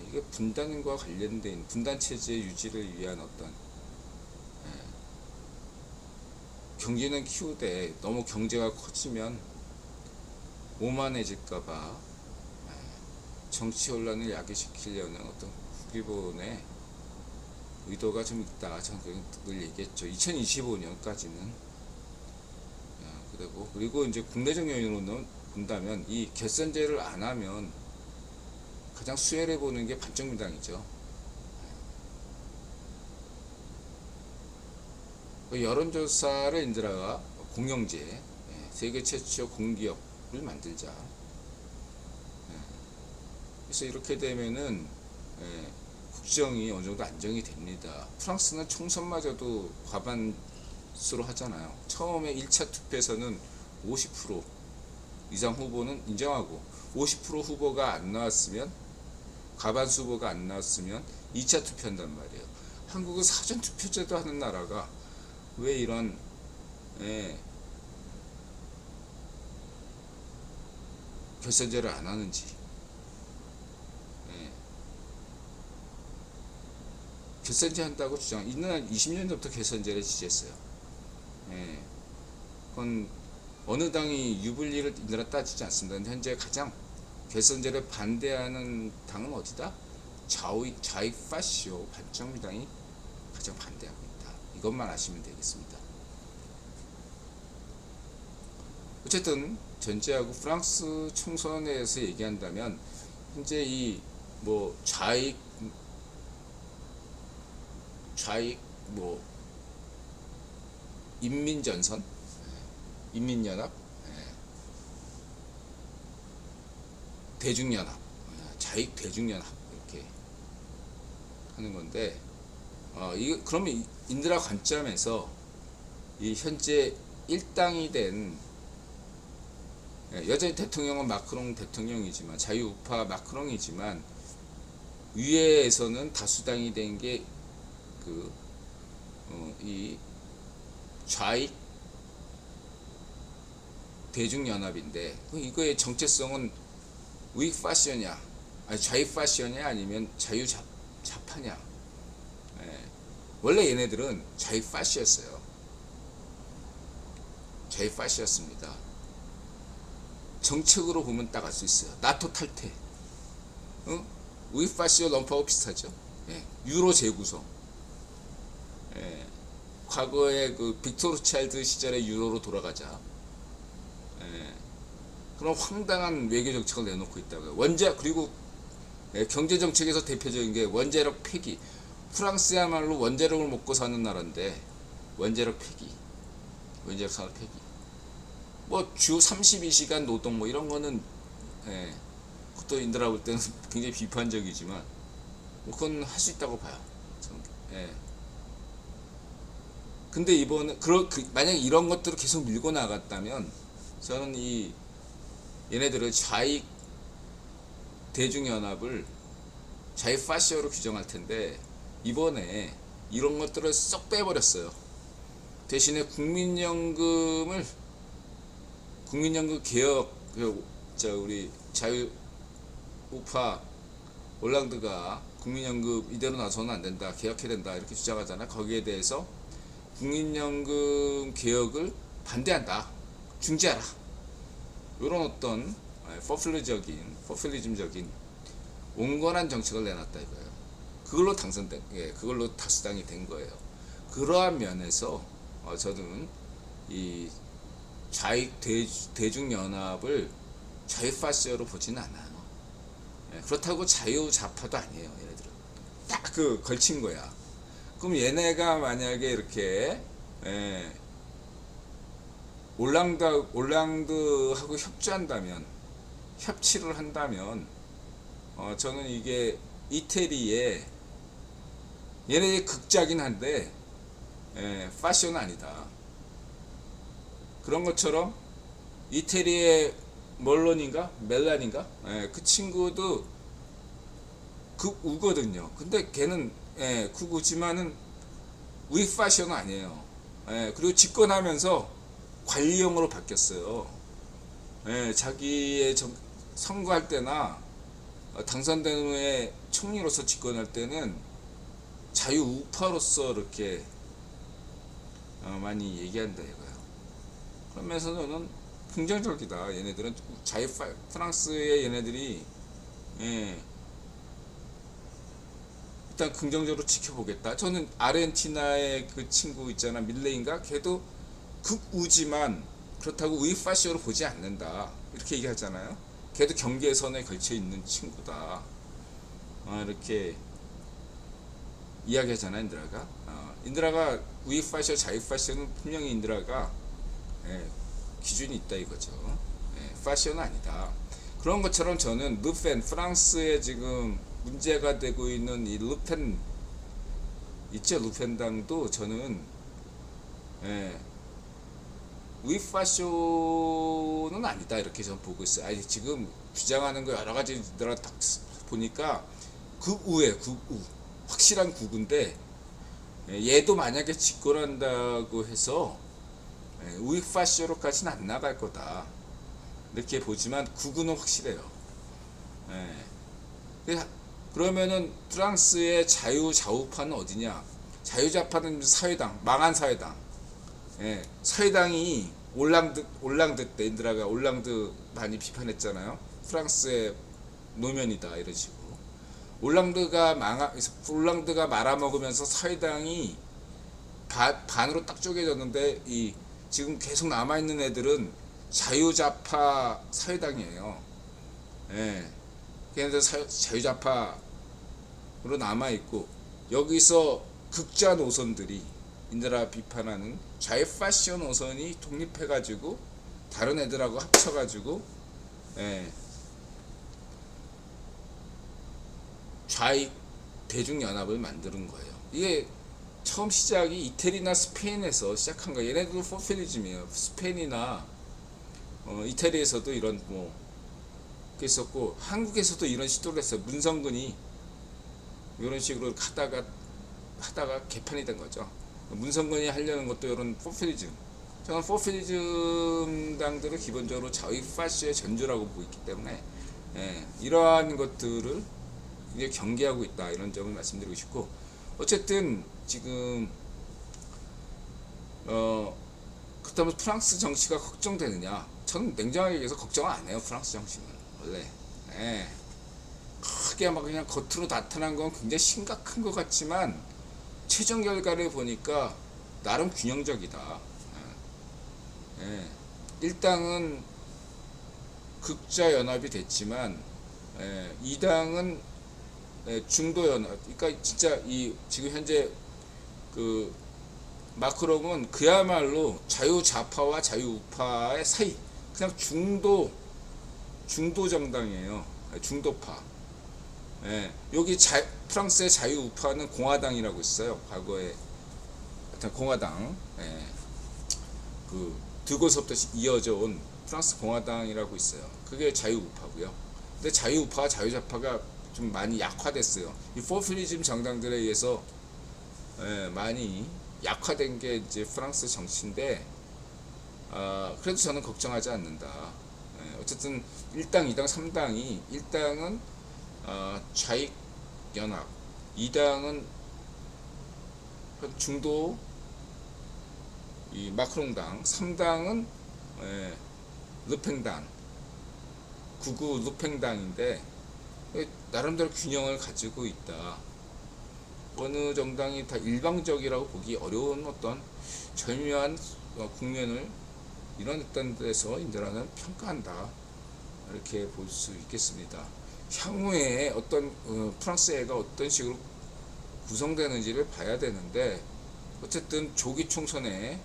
이게 분단과 관련된 분단 체제 유지를 위한 어떤 경기는 키우되 너무 경제가 커지면 오만해질까봐 정치 혼란을 야기시키려는 어떤 국기본의 의도가 좀 있다. 저는 늘 얘기했죠. 2025년까지는 그리고 이제 국내적 요인으로 본다면 이 결선제를 안 하면 가장 수혜를 보는 게 반정민당이죠. 여론조사를 인드라가 공영제, 세계 최초 공기업을 만들자. 그래서 이렇게 되면은 국정이 어느 정도 안정이 됩니다. 프랑스는 총선마저도 과반수로 하잖아요. 처음에 1차 투표에서는 50% 이상 후보는 인정하고 50% 후보가 안 나왔으면 과반수 후보가 안 나왔으면 2차 투표한단 말이에요. 한국은 사전 투표제도 하는 나라가 왜 이런 결선제를 안 하는지. 결선제 한다고 주장. 이는 20년부터 결선제를 지지했어요. 그건 어느 당이 유불리를 인드라 따지지 않습니다. 현재 가장 결선제를 반대하는 당은 어디다? 좌익 파시오 반정민당이 가장 반대하고 있다. 이것만 아시면 되겠습니다. 어쨌든 전제하고 프랑스 총선에 대해서 얘기한다면 현재 이 뭐 좌익 인민전선, 인민연합, 대중연합, 좌익 대중연합 이렇게 하는 건데, 이거 그러면 인드라 관점에서 이 현재 일당이 된 여전히 대통령은 마크롱 대통령이지만 자유우파 마크롱이지만 위에서는 다수당이 된 게 이 좌익 대중연합인데 이거의 정체성은 우익 파시언이냐, 아니 좌익 파시언이냐 아니면 자유좌파냐. 원래 얘네들은 좌익 파시였어요. 좌익 파시였습니다. 정책으로 보면 딱 알 수 있어요. 나토 탈퇴, 우익 파시오 럼프하고 비슷하죠. 유로 재구성. 과거에 그 빅토르 차일드 시절의 유로로 돌아가자. 그런 황당한 외교 정책을 내놓고 있다고요. 그리고 경제 정책에서 대표적인 게 원자력 폐기. 프랑스야말로 원자력을 먹고 사는 나라인데 원자력 산업 폐기. 뭐 주 32시간 노동 뭐 이런 거는 그것도 인드라 볼 때는 굉장히 비판적이지만 뭐 그건 할 수 있다고 봐요. 근데 이번에 만약에 이런 것들을 계속 밀고 나갔다면 저는 얘네들을 좌익 대중연합을 좌익 파시오로 규정할 텐데 이번에 이런 것들을 쏙 빼버렸어요. 대신에 국민연금 개혁, 우리 자유우파 올랑드가 국민연금 이대로 나서는 안 된다, 개혁해야 된다 이렇게 주장하잖아. 거기에 대해서 국민연금 개혁을 반대한다, 중지하라, 이런 어떤 포퓰리즘적인 온건한 정책을 내놨다 이거예요. 그걸로 다수당이 된 거예요. 그러한 면에서 저는 이 좌익 대중연합을 좌익 파시오로 보지는 않아요. 그렇다고 자유좌파도 아니에요. 얘네들은 딱 걸친 거야. 그럼 얘네가 만약에 이렇게 올랑드하고 협치를 한다면 저는 이게 이태리의 얘네들이 극자긴 한데 패션은 아니다. 그런 것처럼 이태리의 멀론인가 멜란인가 그 친구도 극우거든요. 근데 걔는 극우지만은 우리 패션은 아니에요. 그리고 집권하면서 관리형으로 바뀌었어요. 자기의 선거할 때나 당선된 후에 총리로서 집권할 때는 자유우파로서 이렇게 많이 얘기한다 이거예요. 그러면서 저는 긍정적이다. 얘네들은 프랑스의 얘네들이 일단 긍정적으로 지켜보겠다. 저는 아르헨티나의 그 친구 있잖아 밀레인가 걔도 극우지만 그렇다고 우이파시오로 보지 않는다 이렇게 얘기하잖아요. 걔도 경계선에 걸쳐 있는 친구다 이렇게 이야기하잖아. 인드라가 우이파시오 자유파시오는 분명히 인드라가 기준이 있다 이거죠. 파시오는 아니다. 그런 것처럼 저는 르펜 프랑스에 지금 문제가 되고 있는 이 르펜 있죠. 르펜당도 저는 우이파쇼는 아니다 이렇게 저는 보고 있어요. 아니 지금 주장하는 거 여러 가지 들어 보니까 극우에 극우 확실한 극우인데 얘도 만약에 집권한다고 해서 우이파쇼로까지는 안 나갈 거다 이렇게 보지만 극우는 확실해요. 그러면은 프랑스의 자유좌우파는 어디냐? 자유좌파는 사회당, 망한 사회당. 사회당이 올랑드 때 인드라가 올랑드 많이 비판했잖아요. 프랑스의 노면이다 이런 식으로. 올랑드가 말아먹으면서 사회당이 반으로 딱 쪼개졌는데 지금 계속 남아있는 애들은 자유좌파 사회당이에요. 걔네들 자유좌파로 남아있고 여기서 극자 노선들이 인드라 비판하는 좌파시오 노선이 독립해가지고 다른 애들하고 합쳐가지고 좌익 대중연합을 만드는 거예요. 이게 처음 시작이 이태리나 스페인에서 시작한 거예요. 얘네들도 포퓰리즘이에요. 스페인이나 이태리에서도 이런 있었고 한국에서도 이런 시도를 했어요. 문성근이 이런 식으로 하다가 개판이 된 거죠. 문성근이 하려는 것도 이런 포퓰리즘. 저는 포퓰리즘 당들을 기본적으로 좌익파시의 전주라고 보고 있기 때문에 이러한 것들을 이제 경계하고 있다 이런 점을 말씀드리고 싶고 어쨌든 지금 그렇다면 프랑스 정치가 걱정되느냐? 저는 냉정하게 얘기해서 걱정을 안 해요. 프랑스 정치는 원래 크게 막 그냥 겉으로 나타난 건 굉장히 심각한 것 같지만 최종 결과를 보니까 나름 균형적이다. 일당은 극자 연합이 됐지만 이 당은 중도 연합. 그러니까 진짜 지금 현재 그 마크롱은 그야말로 자유좌파와 자유우파의 사이 그냥 중도 정당이에요. 중도파. 여기 프랑스의 자유우파는 공화당이라고 있어요. 과거에 공화당 그 드골서부터 이어져 온 프랑스 공화당이라고 있어요. 그게 자유우파고요. 근데 자유우파와 자유좌파가 좀 많이 약화됐어요. 이 포퓰리즘 정당들에 의해서 많이 약화된 게 이제 프랑스 정치인데 그래도 저는 걱정하지 않는다. 어쨌든 1당, 2당, 3당이 1당은 좌익연합, 2당은 중도 마크롱당, 3당은 르팽당, 극우 르팽당인데 나름대로 균형을 가지고 있다. 어느 정당이 다 일방적이라고 보기 어려운 어떤 절묘한 국면을 이런 데서 인드라는 평가한다. 이렇게 볼 수 있겠습니다. 향후에 어떤 프랑스애가 어떤 식으로 구성되는지를 봐야 되는데 어쨌든 조기 총선에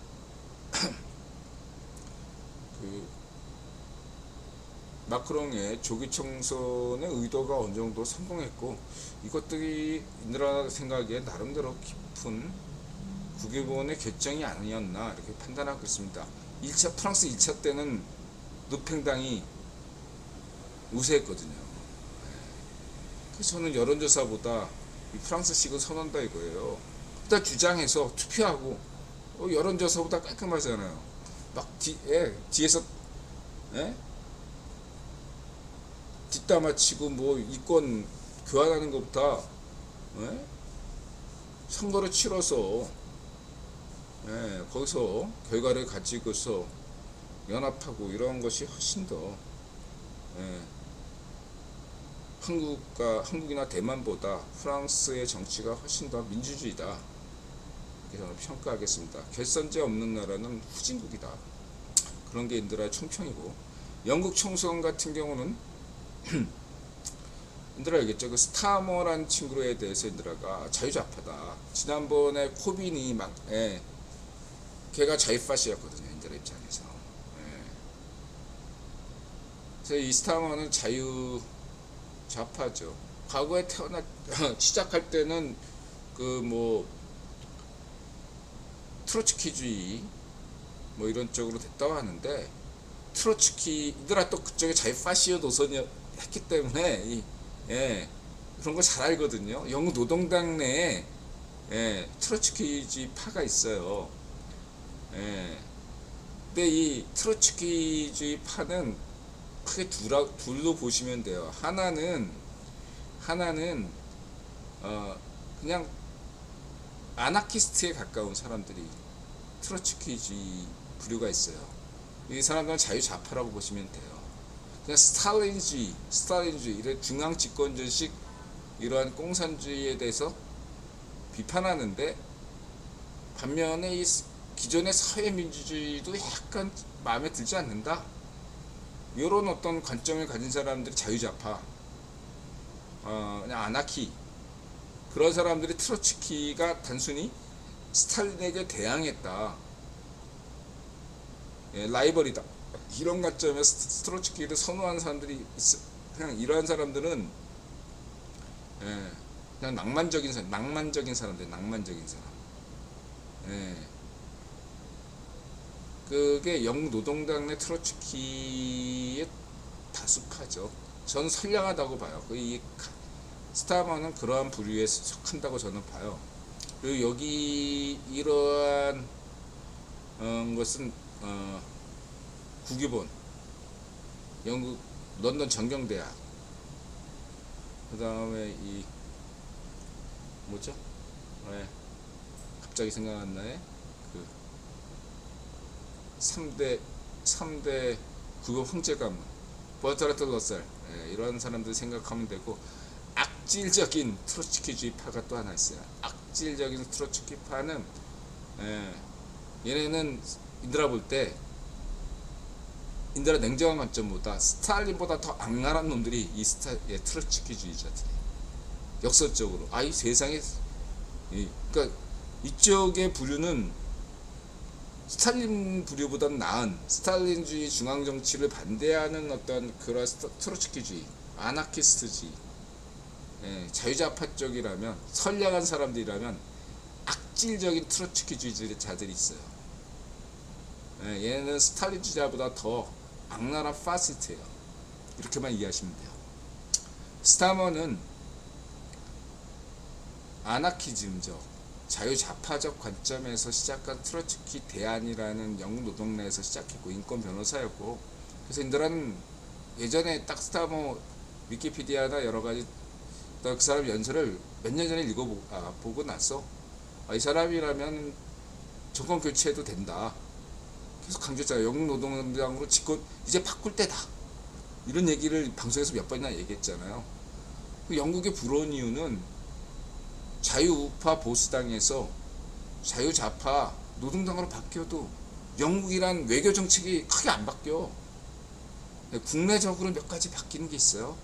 마크롱의 조기 총선의 의도가 어느 정도 성공했고, 이것들이 인드라 생각에 나름대로 깊은 국외본의 결정이 아니었나 이렇게 판단하고 있습니다. 프랑스 1차 때는 루팽당이 우세했거든요. 그래서 저는 여론조사보다 이 프랑스식을 선호한다 이거예요. 일단 주장해서 투표하고, 여론조사보다 깔끔하잖아요. 막 뒤에서 뒷담화치고 뭐 이권 교환하는 것보다 선거를 치러서 거기서 결과를 가지고서 연합하고 이런 것이 훨씬 더 한국이나 대만보다 프랑스의 정치가 훨씬 더 민주주의다 이렇게 저는 평가하겠습니다. 결선제 없는 나라는 후진국이다. 그런 게 인드라의 총평이고, 영국 총선 같은 경우는 인드라 알겠죠? 그 스타머라는 친구에 대해서 인드라가 자유좌파다. 지난번에 코빈이 걔가 자유파시였거든요, 인드라 입장에서. 그래서 이 스타머는 자유좌파죠. 과거에 시작할 때는 트로츠키주의 뭐 이런 쪽으로 됐다고 하는데, 인드라 또 그쪽에 자유파시어 노선이 했기 때문에 그런 거 잘 알거든요. 영국 노동당 내에 트로츠키주의 파가 있어요. 근데 이 트로츠키주의 파는 크게 둘로 보시면 돼요. 하나는 그냥 아나키스트에 가까운 사람들이 트로츠키주의 부류가 있어요. 이 사람들은 자유좌파라고 보시면 돼요. 그냥 스탈린주의 이런 중앙집권주의식 이러한 공산주의에 대해서 비판하는데, 반면에 이 기존의 사회민주주의도 약간 마음에 들지 않는다. 이런 어떤 관점을 가진 사람들이 자유좌파, 그냥 아나키, 그런 사람들이 트로츠키가 단순히 스탈린에게 대항했다, 라이벌이다, 이런 관점에서 트로츠키를 선호하는 사람들이 있어. 그냥 이러한 사람들은 그냥 낭만적인 사람들. 그게 영국 노동당 내 트로츠키의 다수파죠. 저는 선량하다고 봐요. 이 스타머는 그러한 부류에 속한다고 저는 봐요. 그리고 여기 이러한 것은 국유본, 영국 런던 정경대학, 그 다음에 이 뭐죠? 갑자기 생각 안 나네. 그 3대 국어 황제 가문, 버트라트 러셀, 이런 사람들 생각하면 되고, 악질적인 트로츠키주의 파가 또 하나 있어요. 악질적인 트로츠키 파는 얘네는 인드라 볼 때, 인드라 냉정한 관점보다 스탈린보다 더 악랄한 놈들이 이 트로츠키주의자들이 역설적으로 이 세상에 그러니까 이쪽의 부류는 스탈린 부류보다는 나은 스탈린주의 중앙정치를 반대하는 어떤 그런 트로츠키주의, 아나키스트주의, 자유좌파 쪽이라면, 선량한 사람들이라면 악질적인 트로츠키주의자들이 있어요. 얘는 스탈린주의자보다 더 악랄한 파시스트예요. 이렇게만 이해하시면 돼요. 스타머는 아나키즘적, 자유좌파적 관점에서 시작한 트로츠키 대안이라는 영국 노동내에서 시작했고, 인권 변호사였고, 그래서 인드라는 예전에 딱 스타머 위키피디아나 여러가지 그 사람 연설을 몇 년 전에 보고 나서 이 사람이라면 정권 교체해도 된다 계속 강조했잖아요. 영국 노동당으로 집권 이제 바꿀 때다, 이런 얘기를 방송에서 몇 번이나 얘기했잖아요. 영국의 부러운 이유는 자유우파 보수당에서 자유좌파 노동당으로 바뀌어도 영국이란 외교 정책이 크게 안 바뀌어. 국내적으로 몇 가지 바뀌는 게 있어요.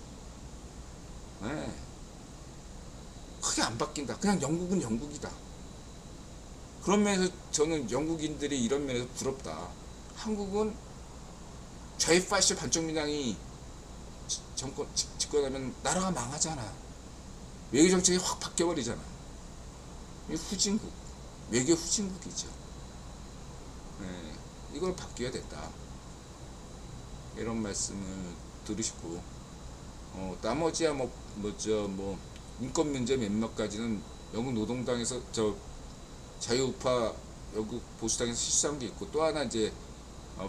크게 안 바뀐다. 그냥 영국은 영국이다. 그런 면에서 저는 영국인들이 이런 면에서 부럽다. 한국은 자유파시स्ट 반쪽민당이 정권 집권하면 나라가 망하잖아. 외교 정책이 확 바뀌어버리잖아. 이 후진국, 외교 후진국이죠. 이걸 바뀌어야 된다. 이런 말씀을 들으시고, 나머지야 뭐 인권 문제 몇몇 가지는 영국 노동당에서 자유우파 영국 보수당에서 실수한 게 있고, 또 하나 이제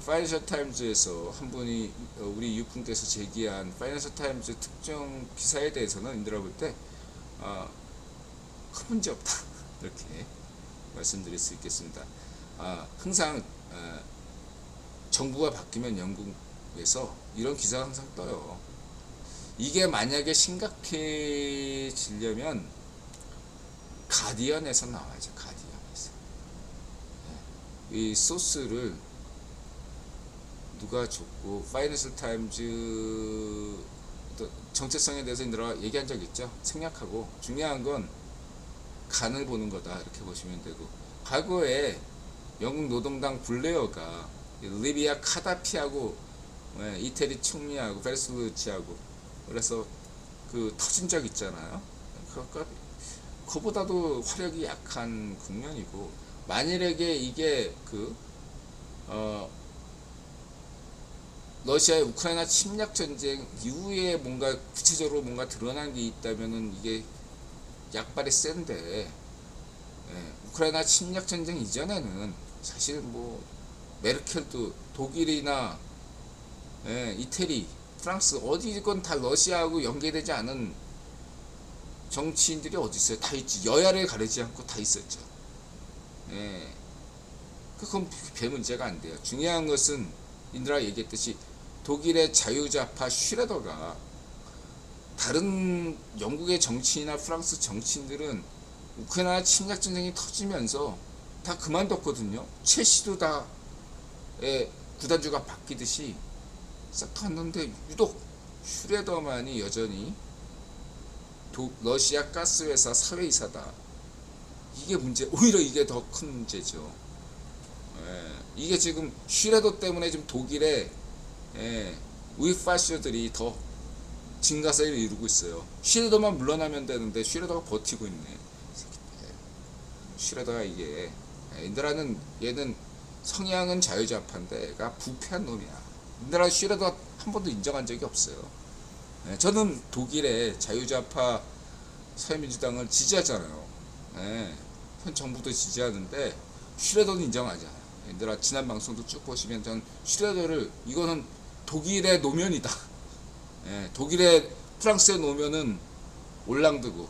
파이낸셜 타임즈에서 한 분이 우리 유품께서 제기한 파이낸셜 타임즈 특정 기사에 대해서는 인들어 볼 때 큰 문제 없다 이렇게 말씀드릴 수 있겠습니다. 항상 정부가 바뀌면 영국에서 이런 기사가 항상 떠요. 이게 만약에 심각해지려면 가디언에서 나와야죠. 가디언에서 이 소스를 누가 줬고, 파이낸셜 타임즈 정체성에 대해서 인들아 얘기한 적 있죠. 생략하고 중요한 건 간을 보는 거다 이렇게 보시면 되고, 과거에 영국 노동당 블레어가 리비아 카다피하고 이태리 총리하고 베르슬루치하고 그래서 터진 적 있잖아요. 그거보다도 화력이 약한 국면이고, 만일에 이게 러시아의 우크라이나 침략 전쟁 이후에 뭔가 구체적으로 뭔가 드러난 게 있다면은 이게 약발이 센데, 우크라이나 침략 전쟁 이전에는 사실 뭐 메르켈도 독일이나 이태리, 프랑스 어디건 다 러시아하고 연계되지 않은 정치인들이 어디 있어요? 다 있지. 여야를 가리지 않고 다 있었죠. 그건 별 문제가 안 돼요. 중요한 것은 인드라 얘기했듯이 독일의 자유좌파 슈레더가, 다른 영국의 정치인이나 프랑스 정치인들은 우크라이나 침략 전쟁이 터지면서 다 그만뒀거든요. 첼시도 다 구단주가 바뀌듯이 싹 갔는데, 유독 슈레더만이 여전히 러시아 가스회사 사회이사다. 이게 문제, 오히려 이게 더 큰 문제죠. 이게 지금 슈레더 때문에 지금 독일의 우익파쇼들이 더 진가세를 이루고 있어요. 슈레더만 물러나면 되는데 슈레더가 버티고 있네. 슈레더가 이게 인드라는 얘는 성향은 자유좌파인데 얘가 부패한 놈이야. 인드라 슈레더 한 번도 인정한 적이 없어요. 저는 독일의 자유좌파 사회민주당을 지지하잖아요. 현 정부도 지지하는데 슈레더는 인정하지 않아요. 얘들아 지난 방송도 쭉 보시면 전 슈레더를, 이거는 독일의 노면이다. 독일의 프랑스의 노면은 올랑드고,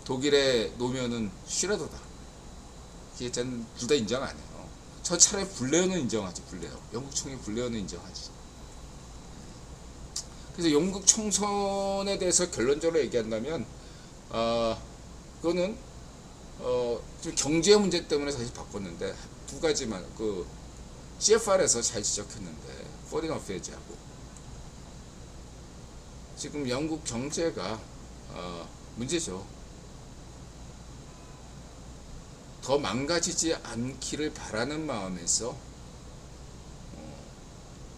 독일의 노면은 슈레더다. 이게 전 둘 다 인정 안 해요. 저 차라리 블레어는 인정하지. 블레어, 영국 총리 블레어는 인정하지. 그래서 영국 총선에 대해서 결론적으로 얘기한다면, 그거는 좀 경제 문제 때문에 사실 바꿨는데, 두 가지만 CFR에서 잘 지적했는데, 포린 어페이즈하고 지금 영국 경제가 문제죠. 더 망가지지 않기를 바라는 마음에서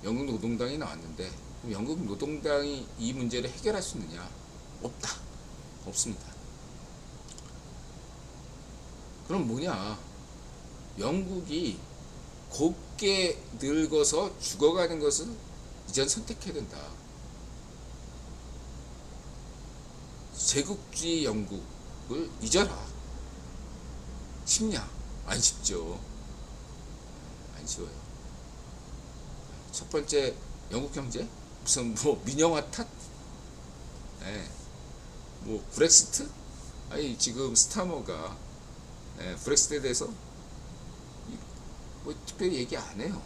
영국 노동당이 나왔는데, 영국 노동당이 이 문제를 해결할 수 있느냐? 없다. 없습니다. 그럼 뭐냐? 영국이 곱게 늙어서 죽어가는 것을 이젠 선택해야 된다. 제국주의 영국을 잊어라. 쉽냐? 안 쉽죠. 안 쉬워요. 첫 번째, 영국 경제? 무슨 민영화 탓? 뭐 브렉시트? 아니 지금 스타머가 브렉시트에 대해서 뭐 특별히 얘기 안 해요.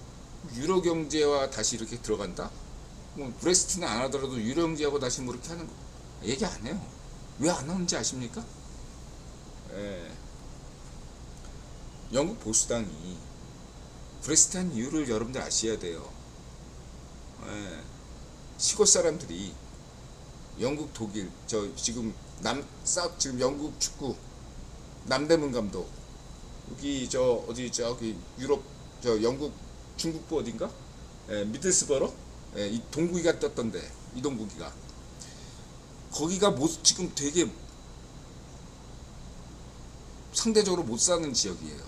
유로 경제와 다시 이렇게 들어간다? 뭐 브렉시트는 안 하더라도 유로 경제하고 다시 뭐 이렇게 하는 거 얘기 안 해요. 왜 안 하는지 아십니까? 영국 보수당이 브렉시트한 이유를 여러분들 아셔야 돼요. 시골 사람들이 영국, 독일, 지금 지금 영국 축구 남대문 감독, 여기 어디 저기 유럽 영국 중국부 어딘가? 미들스버러? 예, 이 동국이가 떴던데 이동국이가 거기가 지금 되게 상대적으로 못 사는 지역이에요.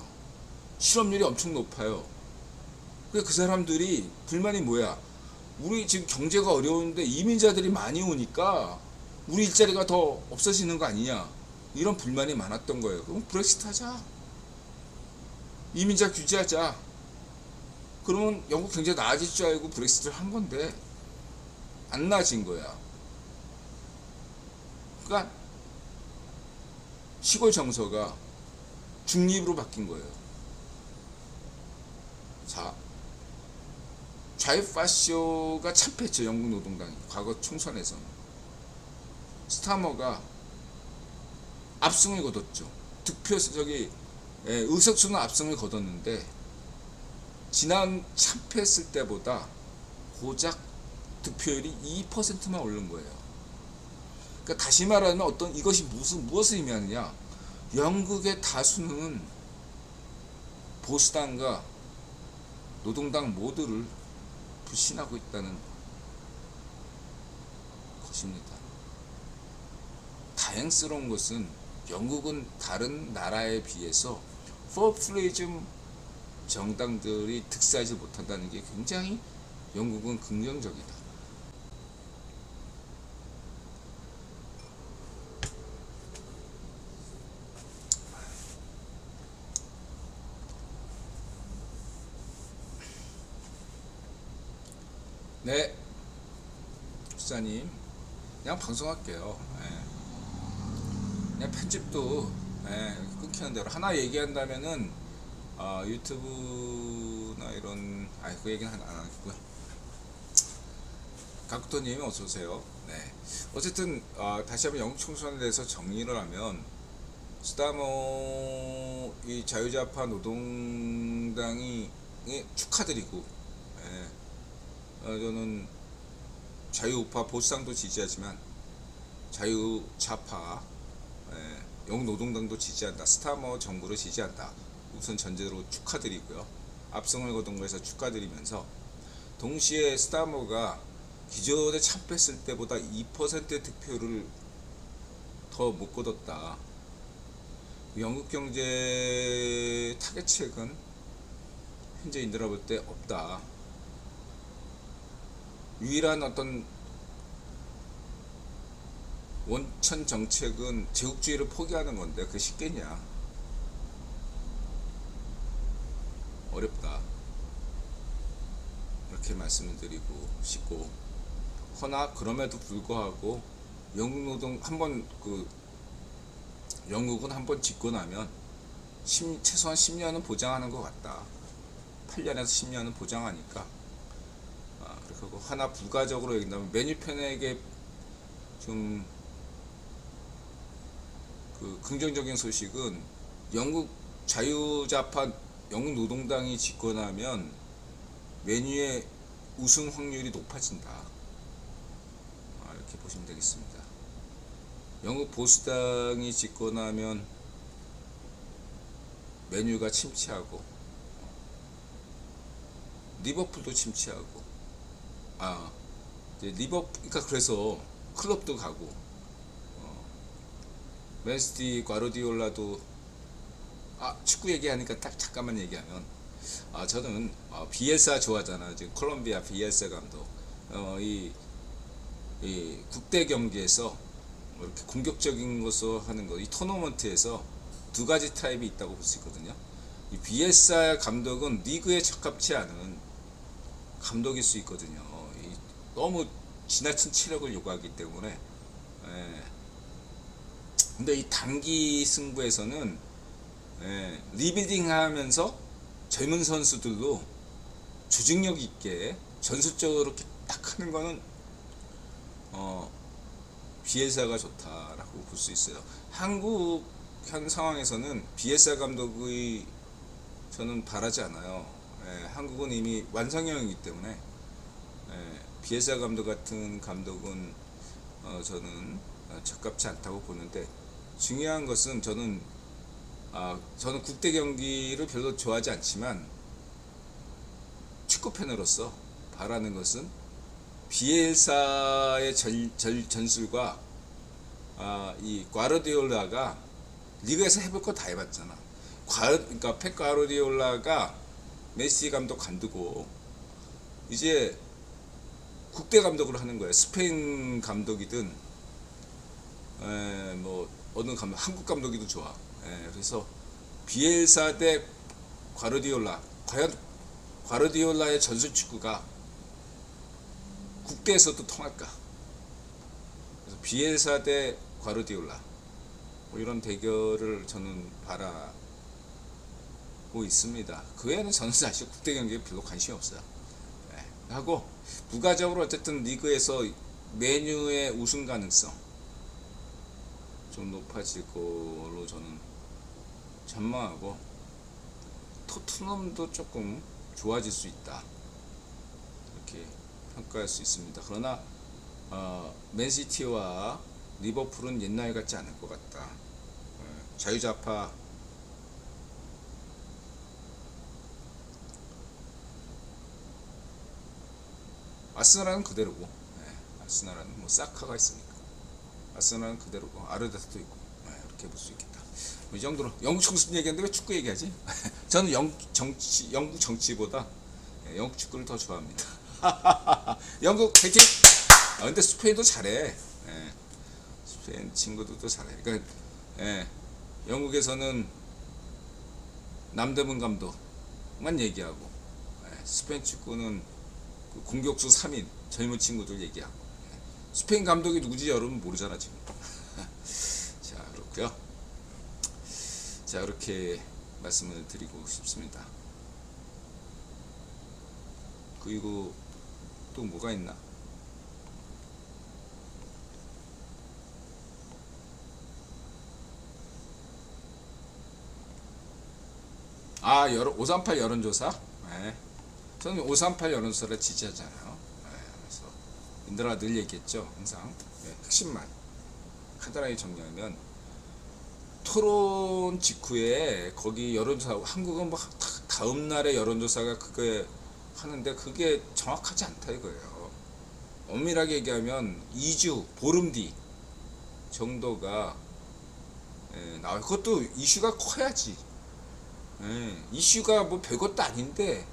실업률이 엄청 높아요. 그 사람들이 불만이 뭐야? 우리 지금 경제가 어려운데 이민자들이 많이 오니까 우리 일자리가 더 없어지는 거 아니냐? 이런 불만이 많았던 거예요. 그럼 브렉시트 하자. 이민자 규제하자. 그러면 영국 경제 나아질 줄 알고 브렉시트를 한 건데 안 나아진 거야. 그러니까 시골 정서가 중립으로 바뀐 거예요. 자, 좌익파쇼가 참패했죠. 영국 노동당이 과거 총선에서는. 스타머가 압승을 거뒀죠. 득표 의석수는 압승을 거뒀는데 지난 참패했을 때보다 고작 득표율이 2%만 오른 거예요. 그러니까 다시 말하면 이것이 무엇을 의미하느냐? 영국의 다수는 보수당과 노동당 모두를 불신하고 있다는 것입니다. 다행스러운 것은 영국은 다른 나라에 비해서 포퓰리즘 정당들이 득세하지 못한다는 게 굉장히 영국은 긍정적이다. 네, 수사님 그냥 방송할게요. 그냥 편집도 끊기는 대로 하나 얘기한다면은 유튜브나 이런 그 얘기는 안 하겠고요. 각도님이 어서 오세요. 네, 어쨌든 다시 한번 영국 총선에 대해서 정리를 하면 스타머 이 자유좌파 노동당이 축하드리고, 저는 자유우파 보수당도 지지하지만 자유좌파 영국 노동당도 지지한다. 스타머 정부를 지지한다. 우선 전제로 축하드리고요. 압승을 거둔 거에서 축하드리면서 동시에 스타머가 기존에 참패했을 때보다 2%의 득표를 더 못 거뒀다. 영국 경제 타겟책은 현재 인들아 볼 때 없다. 유일한 어떤 원천 정책은 제국주의를 포기하는 건데 그게 쉽겠냐? 어렵다. 이렇게 말씀을 드리고 싶고, 허나 그럼에도 불구하고 영국은 한번 짓고 나면 최소한 10년은 보장하는 것 같다. 8년에서 10년은 보장하니까. 그리고 하나 부가적으로 얘기한다면 메뉴편에게 좀 긍정적인 소식은 영국 자유좌파 영국 노동당이 집권하면 메뉴의 우승 확률이 높아진다. 이렇게 보시면 되겠습니다. 영국 보수당이 집권하면 메뉴가 침체하고, 리버풀도 침체하고, 그러니까 그래서 클럽도 가고, 맨시티 과르디올라도 축구 얘기하니까 딱 잠깐만 얘기하면, 저는 비엘사 좋아하잖아요. 지금 콜롬비아 비엘사 감독. 이 국대 경기에서 이렇게 공격적인 것을 하는 거, 이 토너먼트에서 두 가지 타입이 있다고 볼 수 있거든요. 이 비엘사 감독은 리그에 적합치 않은 감독일 수 있거든요. 너무 지나친 체력을 요구하기 때문에. 근데 이 단기 승부에서는 리빌딩 하면서 젊은 선수들도 조직력 있게 전술적으로 이렇게 딱 하는 거는 비엘사가 좋다라고 볼 수 있어요. 한국 현 상황에서는 비엘사 감독의 저는 바라지 않아요. 한국은 이미 완성형이기 때문에 비엘사 감독 같은 감독은 저는 적합치 않다고 보는데, 중요한 것은 저는 국대 경기를 별로 좋아하지 않지만 축구 팬으로서 바라는 것은 비엘사의 전술과 이 과르디올라가 리그에서 해볼 거 다 해봤잖아. 그러니까 펩 과르디올라가 메시 감독 관두고 이제 국대 감독을 하는 거예요. 스페인 감독이든 뭐 어느 감독, 한국 감독이도 좋아. 그래서 비엘사 대 과르디올라, 과연 과르디올라의 전술 축구가 국대에서도 통할까? 그래서 비엘사 대 과르디올라 뭐 이런 대결을 저는 바라고 있습니다. 그 외에는 저는 사실 국대 경기에 별로 관심이 없어요. 하고 부가적으로 어쨌든 리그에서 메뉴의 우승 가능성 좀 높아질 걸로 저는 전망하고, 토트넘도 조금 좋아질 수 있다 이렇게 평가할 수 있습니다. 그러나 맨시티와 리버풀은 옛날 같지 않을 것 같다. 자유자파 아스날은 그대로고, 아스날은 뭐 사카가 있으니까 아스날은 그대로고 아르데스도 있고, 이렇게 볼 수 있겠다. 이 정도로 영국 축구 얘기하는데 왜 축구 얘기하지? 저는 영국 정치보다 영국 축구를 더 좋아합니다. 영국 파이팅! 근데 스페인도 잘해. 스페인 친구들도 잘해. 그러니까 영국에서는 남대문 감독만 얘기하고, 스페인 축구는 그 공격수 3인 젊은 친구들 얘기하고, 스페인 감독이 누구지 여러분 모르잖아 지금. 자, 그렇고요. 자, 이렇게 말씀을 드리고 싶습니다. 그리고 또 뭐가 있나? 아, 538 여론조사? 저는 538 여론조사를 지지하잖아요. 그래서 인들아 늘 얘기했죠. 항상 핵심만 간단하게 정리하면, 토론 직후에 거기 여론조사, 한국은 뭐 다음 날에 여론조사가 그게 하는데 그게 정확하지 않다 이거예요. 엄밀하게 얘기하면 2주 보름 뒤 정도가 나와요. 그것도 이슈가 커야지. 이슈가 뭐 별것도 아닌데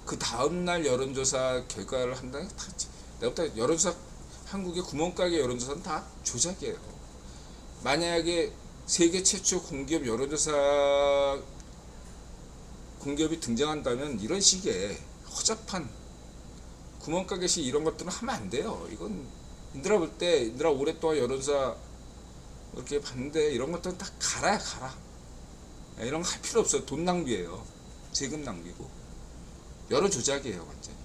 그 다음날 여론조사 결과를 한다는 게 다, 내가 볼 때 여론조사, 한국의 구멍가게 여론조사는 다 조작이에요. 만약에 세계 최초 공기업 여론조사 공기업이 등장한다면 이런 식의 허접한 구멍가게식 이런 것들은 하면 안 돼요. 이건 인들아 볼 때, 인들아 오랫동안 여론조사 이렇게 봤는데 이런 것들은 다 가라. 이런 거 할 필요 없어요. 돈 낭비예요. 세금 낭비고 여론 조작이에요 완전히.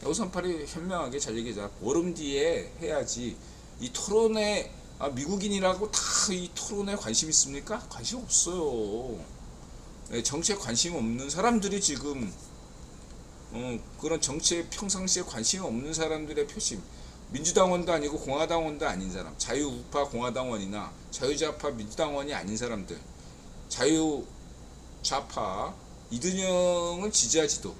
538이 현명하게 잘 얘기하자. 보름 뒤에 해야지. 이 토론에 미국인이라고 다 이 토론에 관심 있습니까? 관심 없어요. 정치에 관심 없는 사람들이 지금 그런 정치에 평상시에 관심 없는 사람들의 표심, 민주당원도 아니고 공화당원도 아닌 사람, 자유우파 공화당원이나 자유좌파 민주당원이 아닌 사람들, 자유좌파 이든영을 지지하지도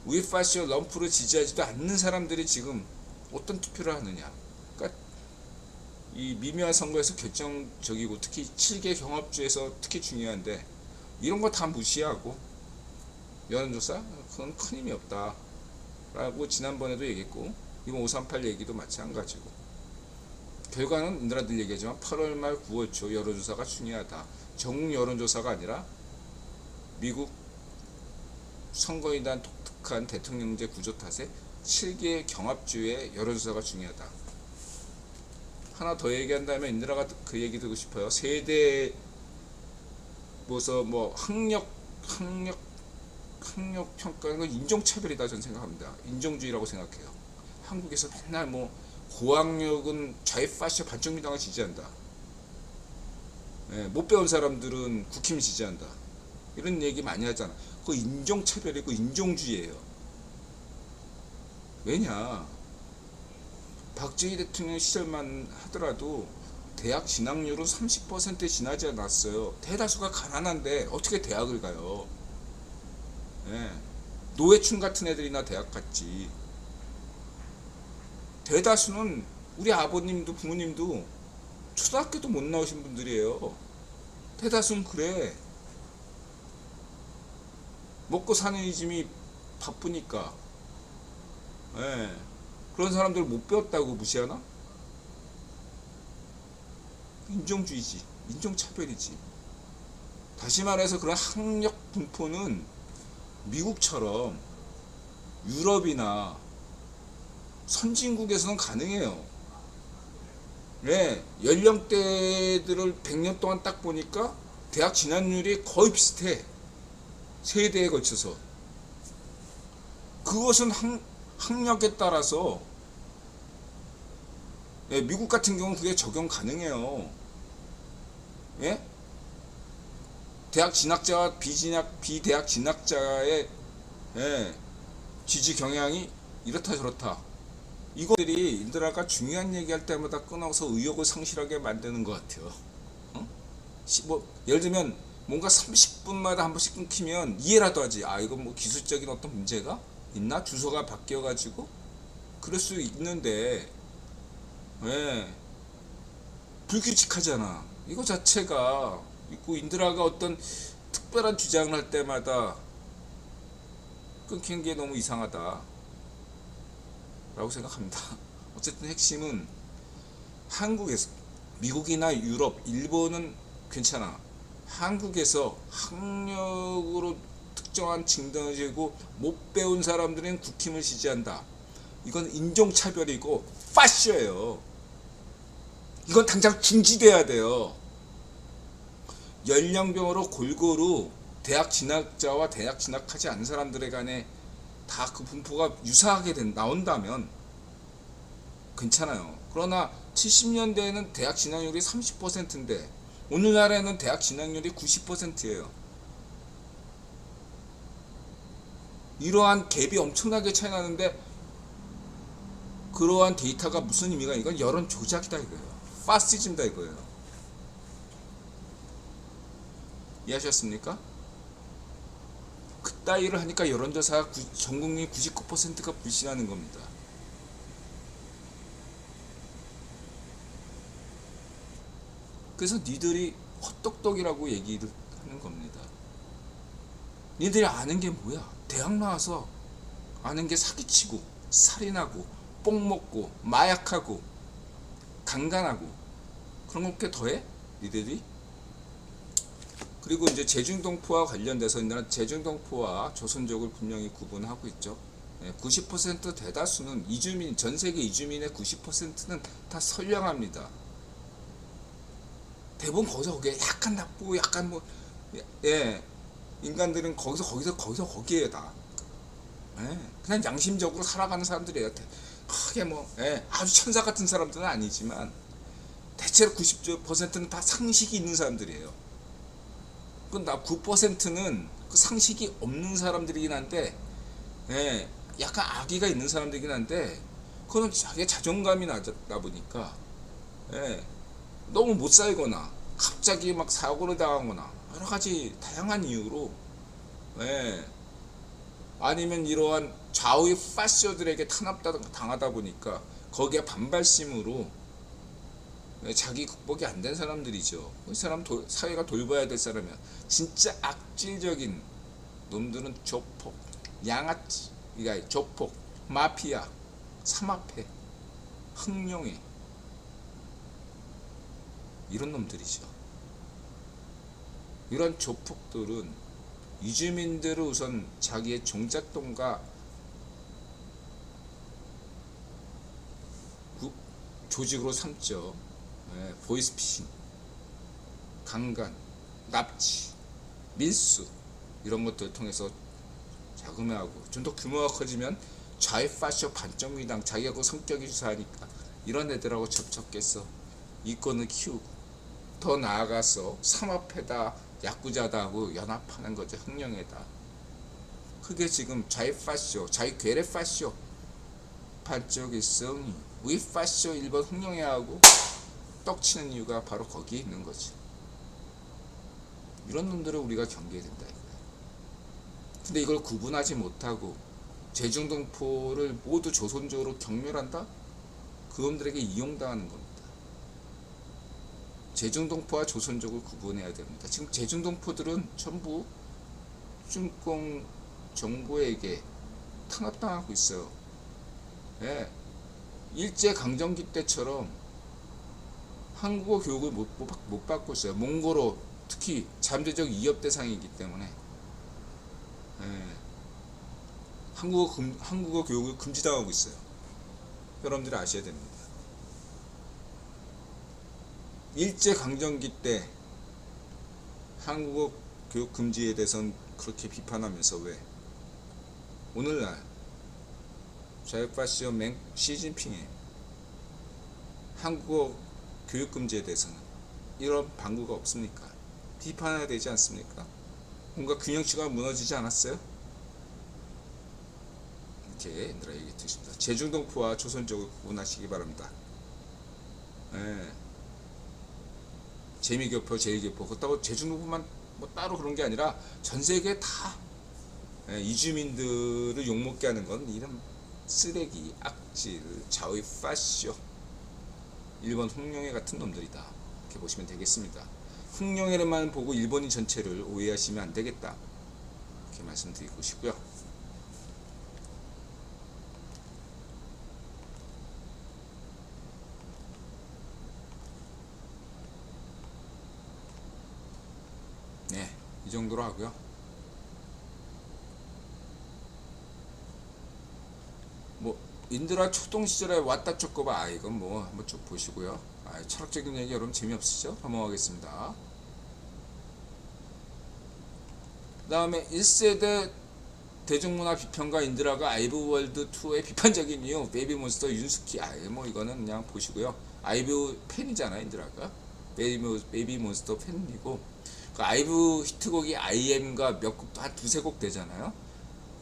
우에파시오 럼프를 지지하지도 않는 사람들이 지금 어떤 투표를 하느냐. 그러니까 이 미미한 선거에서 결정적이고 특히 7개 경합주에서 특히 중요한데 이런 거 다 무시하고 여론조사? 그건 큰 힘이 없다 라고 지난번에도 얘기했고 이번 538 얘기도 마찬가지고, 결과는 인들아들 얘기하지만 8월 말 9월 초 여론조사가 중요하다. 전국 여론조사가 아니라 미국 선거인단 독특한 대통령제 구조 탓에 7개 경합주의 여론조사가 중요하다. 하나 더 얘기한다면 인들아가 그 얘기 듣고 싶어요. 세대 뭐 학력 평가는 건 인종차별이다 저는 생각합니다. 인종주의라고 생각해요. 한국에서 맨날 뭐 고학력은 좌파시아 반쪽민당을 지지한다. 못 배운 사람들은 국힘 지지한다. 이런 얘기 많이 하잖아. 그거 인종차별이고 인종주의예요. 왜냐? 박정희 대통령 시절만 하더라도 대학 진학률은 30%에 지나지 않았어요. 대다수가 가난한데 어떻게 대학을 가요? 노회춘 같은 애들이나 대학 갔지. 대다수는 우리 아버님도 부모님도 초등학교도 못 나오신 분들이에요. 대다수는 그래. 먹고 사는 이즘이 바쁘니까. 예. 그런 사람들 못 배웠다고 무시하나? 인종주의지. 인종차별이지. 다시 말해서 그런 학력 분포는 미국처럼 유럽이나 선진국에서는 가능해요. 네, 연령대들을 100년 동안 딱 보니까 대학 진학률이 거의 비슷해. 세대에 걸쳐서. 그것은 학력에 따라서, 예, 미국 같은 경우는 그게 적용 가능해요. 예? 대학 진학자와 비대학 진학자의, 예, 지지 경향이 이렇다 저렇다. 이것들이 인들아가 중요한 얘기할 때마다 끊어서 의욕을 상실하게 만드는 것 같아요. 어? 예를 들면 뭔가 30분마다 한 번씩 끊기면 이해라도 하지. 아, 이건 뭐 기술적인 어떤 문제가 있나? 주소가 바뀌어가지고 그럴 수 있는데, 예, 불규칙하잖아. 이거 자체가 있고, 인드라가 어떤 특별한 주장을 할 때마다 끊기는 게 너무 이상하다 라고 생각합니다. 어쨌든 핵심은 한국에서, 미국이나 유럽, 일본은 괜찮아. 한국에서 학력으로 특정한 징등을 지고 못 배운 사람들은 국힘을 지지한다. 이건 인종차별이고 파쇼예요. 이건 당장 중지돼야 돼요. 연령별로 골고루 대학 진학자와 대학 진학하지 않은 사람들에 간에 다 그 분포가 유사하게 나온다면 괜찮아요. 그러나 70년대에는 대학 진학률이 30%인데 오늘날에는 대학 진학률이 90%예요. 이러한 갭이 엄청나게 차이 나는데, 그러한 데이터가 무슨 의미가, 이건 여론 조작이다 이거예요. 파시즘이다 이거예요. 이해하셨습니까? 그따위를 하니까 여론조사가 전국민 99%가 불신하는 겁니다. 그래서 니들이 헛똑똑이라고 얘기를 하는 겁니다. 니들이 아는 게 뭐야? 대학 나와서 아는 게 사기치고 살인하고 뽕 먹고 마약하고 강간하고 그런 것 더해? 니들이? 그리고 이제 제중동포와 관련돼서 제중동포와 조선족을 분명히 구분하고 있죠. 90% 대다수는 이주민, 전 세계 이주민의 90%는 다 선량합니다. 대부분 거기에 약간 나쁘고 약간 뭐, 예, 인간들은 거기에요 다. 예, 그냥 양심적으로 살아가는 사람들이에요. 크게 뭐, 예, 아주 천사 같은 사람들은 아니지만 대체로 90%는 다 상식이 있는 사람들이에요. 그 9%는 그 상식이 없는 사람들이긴 한데, 예, 약간 악의가 있는 사람들이긴 한데, 그거는 자기의 자존감이 낮다 보니까, 예, 너무 못 살거나 갑자기 막 사고를 당하거나 여러 가지 다양한 이유로, 예, 아니면 이러한 좌우의 파쇼들에게 탄압당하다 보니까 거기에 반발심으로 자기 극복이 안 된 사람들이죠. 그 사람 사회가 돌봐야 될 사람이야. 진짜 악질적인 놈들은 조폭, 양아치, 조폭, 마피아, 삼합회, 흥룡회, 이런 놈들이죠. 이런 조폭들은 이주민들을 우선 자기의 종잣돈과 조직으로 삼죠. 보이스피싱, 강간, 납치, 밀수, 이런 것들을 통해서 자금하고, 좀 더 규모가 커지면 좌익파쇼 반정미당, 자기가 그 성격이 유사하니까 이런 애들하고 접촉해서 이권을 키우고, 더 나아가서 삼합회다, 야구자다 하고 연합하는 거죠. 흥령회다. 그게 지금 좌익파쇼, 좌익괴뢰파쇼 반쪽의 성이 우익파쇼 일본 흥령회하고 떡치는 이유가 바로 거기에 있는 거죠. 이런 놈들을 우리가 경계해야 된다 이거야. 근데 이걸 구분하지 못하고 제중동포를 모두 조선족으로 경멸한다? 그놈들에게 이용당하는 겁니다. 제중동포와 조선족을 구분해야 됩니다. 지금 제중동포들은 전부 중공 정부에게 탄압당하고 있어요. 예. 일제강점기 때처럼 한국어 교육을 못 받고 있어요. 몽골어 특히 잠재적 위협 대상이기 때문에 예. 한국어 교육을 금지당하고 있어요. 여러분들이 아셔야 됩니다. 일제강점기 때 한국어 교육 금지에 대해서는 그렇게 비판하면서 왜 오늘날 좌익파시오 시진핑의 한국어 교육 금지에 대해서는 이런 방구가 없습니까? 비판해야 되지 않습니까? 뭔가 균형치가 무너지지 않았어요? 이렇게 얘들아 얘기 드십니다. 제중동포와 조선족을 구분하시기 바랍니다. 예. 재미교포, 제일교포 그렇다고 제중동포만 뭐 따로 그런 게 아니라 전 세계 다 예, 이주민들을 욕먹게 하는 건 이런 쓰레기, 악질, 좌의 파쇼 일본 홍룡해 같은 놈들이다. 이렇게 보시면 되겠습니다. 홍룡해만 보고 일본인 전체를 오해하시면 안 되겠다. 이렇게 말씀드리고 싶고요. 네, 이 정도로 하고요. 뭐 인드라 초동 시절에 왔다 쪼꼬바 이건 뭐 한번 쭉 보시고요. 철학적인 얘기 여러분 재미없으시죠? 넘어가겠습니다. 그 다음에 1세대 대중문화 비평가 인드라가 아이브월드 2의 비판적인 이유 베이비몬스터 윤스키 뭐 이거는 그냥 보시고요. 아이브 팬이잖아 인드라가 베이비몬스터 팬이고 그 아이브 히트곡이 IM과 몇 곡도 한 두세 곡 되잖아요.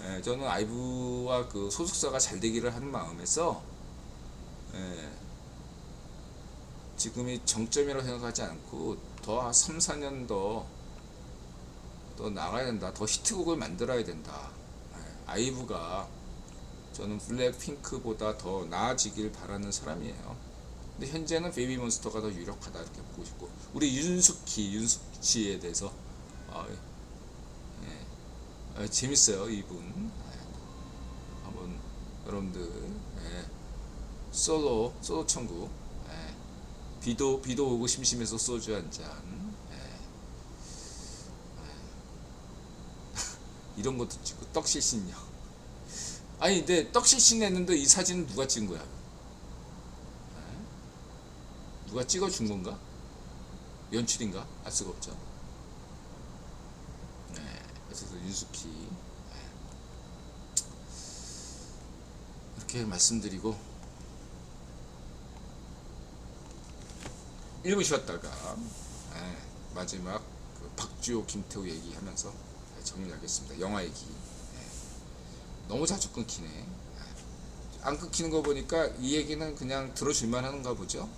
예, 저는 아이브와 그 소속사가 잘 되기를 하는 마음에서 예, 지금이 정점이라고 생각하지 않고 더 3, 4년 더 나가야 된다. 더 히트곡을 만들어야 된다. 예, 아이브가 저는 블랙핑크보다 더 나아지길 바라는 사람이에요. 근데 현재는 베이비몬스터가 더 유력하다 이렇게 보고 싶고 우리 윤숙씨에 대해서 재밌어요 이분. 한번 여러분들 솔로 천국 비도 오고 심심해서 소주 한잔 이런 것도 찍고 떡실신요. 아니 근데 떡실신 했는데 이 사진은 누가 찍은 거야? 누가 찍어준 건가? 연출인가? 알 수가 없죠. 그래서 윤숙희 이렇게 말씀드리고 1분 쉬었다가 마지막 그 박주호 김태우 얘기하면서 정리하겠습니다. 영화 얘기 너무 자주 끊기네. 안 끊기는 거 보니까 이 얘기는 그냥 들어줄만 하는가 보죠.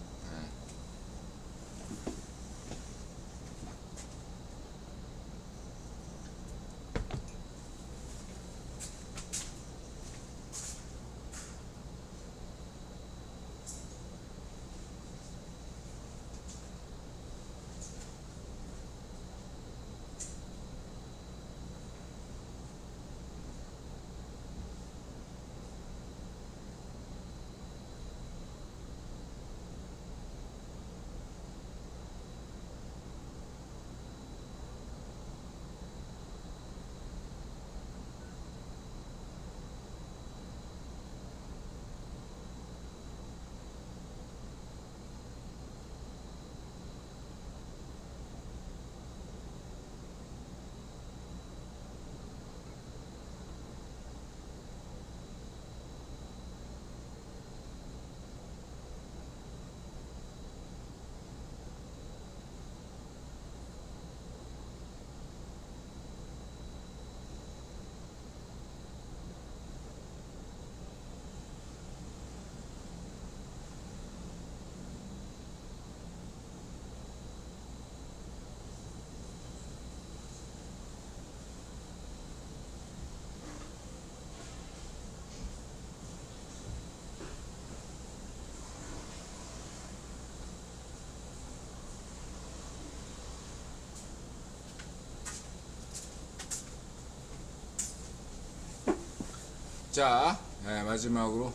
자, 마지막으로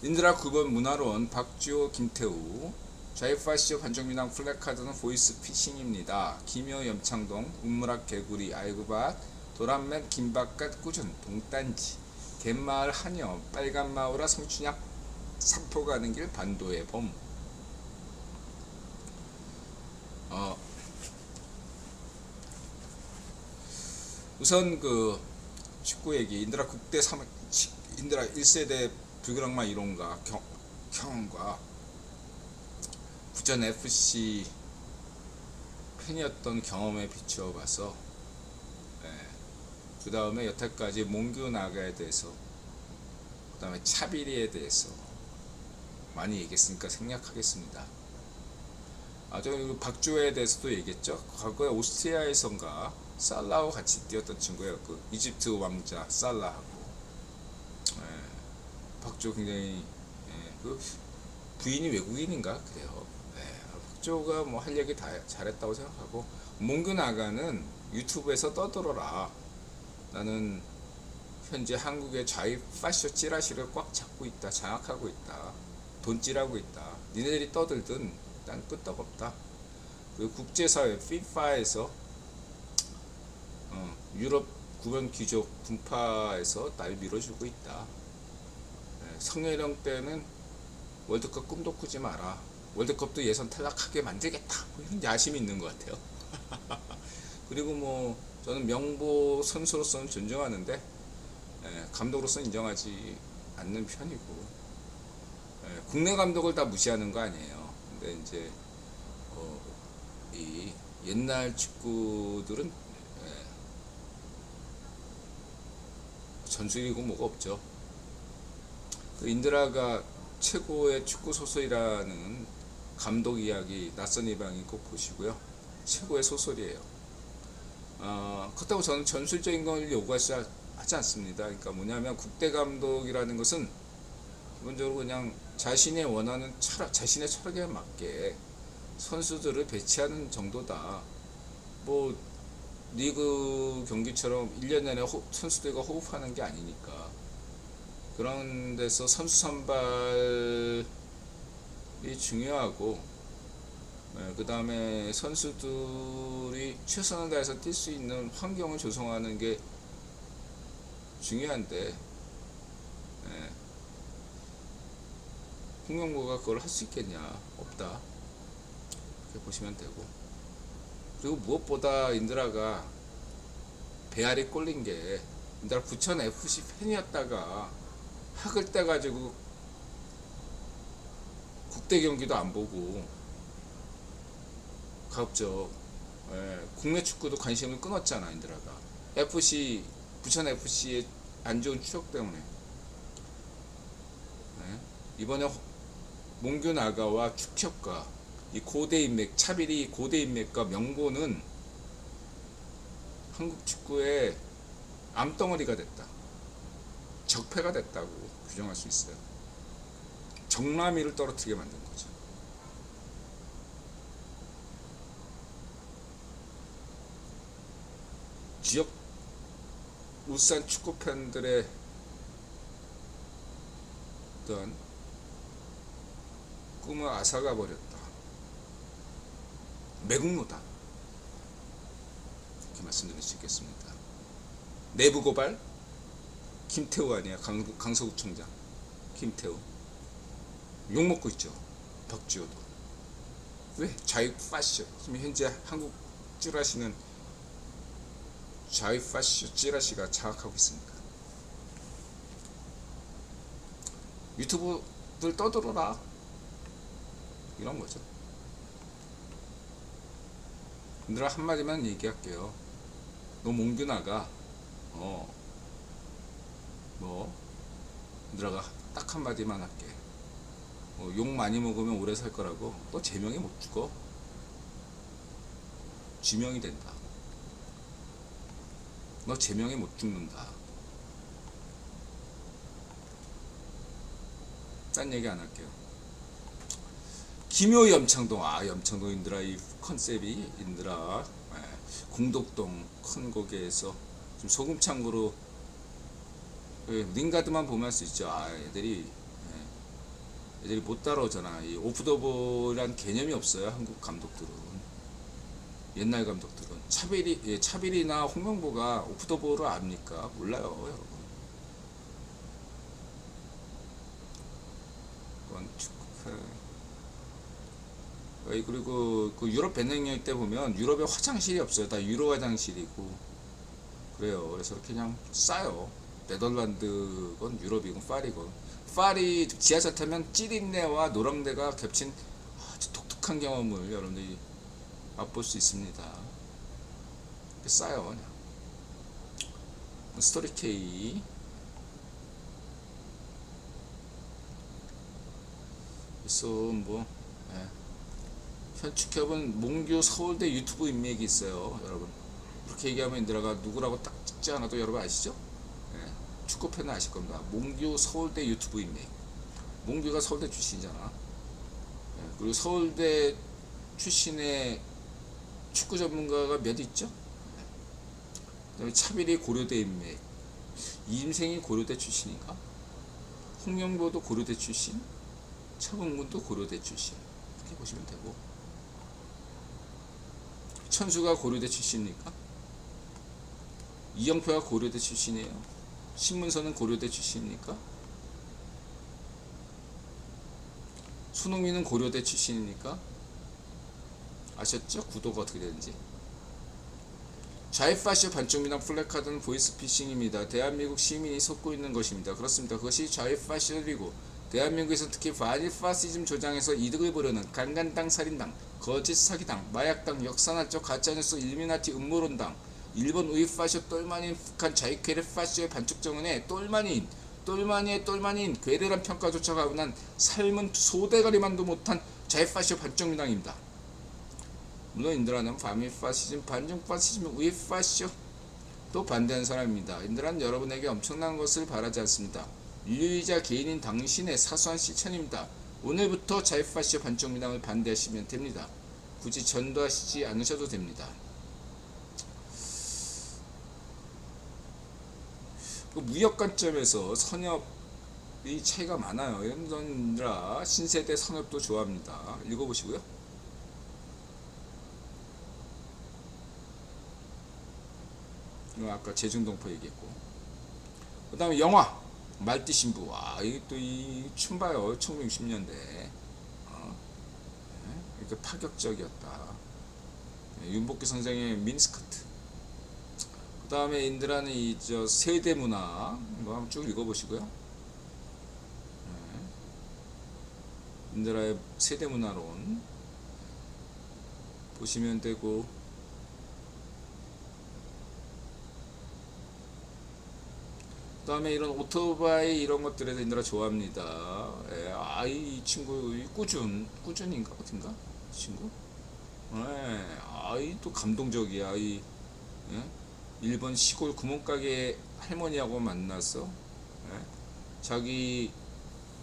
인드라 9번 문화론 박주호 김태우 좌이파시오 반정민당 플래카드는 보이스피싱입니다. 김효 염창동 운무락 개구리 아이구밭 도란맨 김밥갓 꾸준 동딴지 갯마을 한여 빨간마우라 성춘약 삼포 가는 길 반도의 범. 우선 그 축구 얘기 인드라 국대 3 인드라 1세대 불그락마 이론가 경험과 부천 FC 팬이었던 경험에 비추어 봐서 그 다음에 여태까지 몽규 나가에 대해서 그 다음에 차비리에 대해서 많이 얘기했으니까 생략하겠습니다. 저 박주호에 대해서도 얘기했죠. 과거에 오스트리아에선가 살라하고 같이 뛰었던 친구예요. 그 이집트 왕자 살라하고. 박주호 굉장히 그 부인이 외국인인가 그래요. 박주호가 뭐 할 얘기 다 잘했다고 생각하고 몽규 나가는 유튜브에서 떠들어라. 나는 현재 한국의 좌익 파쇼 찌라시를 꽉 잡고 있다. 장악하고 있다. 돈찌라고 있다. 니네들이 떠들든 난 끄떡없다. 그 국제사회 FIFA에서 유럽 구변 귀족 분파에서 날 밀어주고 있다. 성혜령 때는 월드컵 꿈도 꾸지 마라. 월드컵도 예선 탈락하게 만들겠다. 뭐 이런 야심이 있는 것 같아요. 그리고 뭐 저는 명보 선수로서는 존중하는데 감독으로서는 인정하지 않는 편이고 국내 감독을 다 무시하는 거 아니에요. 근데 이제 이 옛날 축구들은 전술이고 뭐가 없죠. 그 인드라가 최고의 축구 소설이라는 감독 이야기 낯선 이방인 꼭 보시고요. 최고의 소설이에요. 그렇다고 저는 전술적인 걸 요구하지 않습니다. 그러니까 뭐냐면 국대 감독이라는 것은 기본적으로 그냥 자신의 원하는 철학, 자신의 철학에 맞게 선수들을 배치하는 정도다. 뭐 리그 경기처럼 1년 내내 선수들과 호흡하는 게 아니니까. 그런 데서 선수 선발이 중요하고 그 다음에 선수들이 최선을 다해서 뛸 수 있는 환경을 조성하는 게 중요한데 홍명보가 그걸 할 수 있겠냐? 없다. 이렇게 보시면 되고. 그리고 무엇보다 인드라가 배알이 꼴린 게 인드라 부천 FC 팬이었다가 학을 떼가지고 국대 경기도 안 보고 가급적 국내 축구도 관심을 끊었잖아. 인드라가 FC 부천 FC의 안 좋은 추억 때문에 이번에 몽규 나가와 축협과 이 고대 인맥 차비리 고대 인맥과 명보는 한국 축구의 암덩어리가 됐다. 적폐가 됐다고 규정할 수 있어요. 정남이를 떨어뜨리게 만든 거죠. 지역 울산 축구 팬들의 어떤 꿈을 앗아가 버렸다. 매국노다. 이렇게 말씀드릴 수 있겠습니다. 내부 고발 김태우 아니야. 강서구청장 김태우 욕먹고 있죠. 박지호도. 왜? 좌익 파쇼. 지금 현재 한국 찌라시는 좌익 파쇼 찌라시가 장악하고 있습니다. 유튜브들 떠들어라. 이런 거죠. 얘들아 한마디만 얘기할게요. 너 몽규 나가. 얘들아가 딱 한마디만 할게. 욕 많이 먹으면 오래 살 거라고. 너 제명이 못 죽어. 지명이 된다. 너 제명이 못 죽는다. 딴 얘기 안 할게요. 김효 염창동. 염창동 인드라 이 컨셉이 인드라 공덕동 큰 거기에서 좀 소금창고로 링가드만 보면 할 수 있죠. 애들이 못 따라오잖아. 이 오프 더 볼이란 개념이 없어요. 한국 감독들은. 옛날 감독들은. 차비리나 홍명보가 오프 더 볼을 압니까? 몰라요, 여러분. 그리고 그 유럽 배낭여행 때 보면 유럽에 화장실이 없어요. 다 유로 화장실이고 그래요. 그래서 이렇게 그냥 싸요. 네덜란드건 유럽이건 파리 지하철 타면 찌린내와 노랑내가 겹친 아주 독특한 경험을 여러분들이 맛볼 수 있습니다. 싸요 그냥. 스토리 K. 그래서 뭐 현축협은 몽규 서울대 유튜브 인맥이 있어요, 여러분. 그렇게 얘기하면 인들아가 누구라고 딱 찍지 않아도 여러분 아시죠? 축구 팬은 아실 겁니다. 몽규 서울대 유튜브 인맥. 몽규가 서울대 출신이잖아. 그리고 서울대 출신의 축구 전문가가 몇 있죠? 그다음에 차비리 고려대 인맥. 이임생이 고려대 출신인가? 홍명보도 고려대 출신. 차범근도 고려대 출신. 이렇게 보시면 되고. 천수가 고려대 출신입니까? 이영표가 고려대 출신이에요. 신문서는 고려대 출신입니까? 손흥민은 고려대 출신입니까? 아셨죠? 구도가 어떻게 되는지. 좌익파쇼 반쪽미남 플래카드는 보이스피싱입니다. 대한민국 시민이 쏟고 있는 것입니다. 그렇습니다. 그것이 좌익파쇼이고 대한민국에서 특히 반일파시즘 조장해서 이득을 보려는 강간당 살인당, 거짓 사기당, 마약당, 역사날적 가짜뉴스 일미나티 음모론당, 일본 우익파쇼 똘마니인 북한 좌익괴뢰 파쇼의 반쪽정은의 똘마니의 괴뢰란 평가조차 가분한 삶은 소대가리만도 못한 좌익파쇼 반쪽미당입니다. 물론 인드라는 반미파시즘, 반중파시즘, 우익파쇼 또 반대하는 사람입니다. 인드라는 여러분에게 엄청난 것을 바라지 않습니다. 인류이자 개인인 당신의 사소한 실천입니다. 오늘부터 좌익파쇼 반쪽미당을 반대하시면 됩니다. 굳이 전도하시지 않으셔도 됩니다. 그 무역 관점에서 선협이 차이가 많아요. 인드라 신세대 선협도 좋아합니다. 읽어보시고요. 아까 재중동포 얘기했고, 그 다음에 영화 말띠 신부. 이게 또 이 춤 봐요. 1960년대 이렇게 파격적이었다. 윤복희 선생의 미니스커트. 그 다음에 인드라는 저 세대 문화 이거 한번 쭉 읽어보시고요. 인드라의 세대 문화론 보시면 되고, 그 다음에 이런 오토바이 이런 것들에 대해서 인드라 좋아합니다. 이 친구 꾸준인가 어딘가 이 친구. 또 감동적이야. 일본 시골 구멍가게 할머니하고 만났어. 자기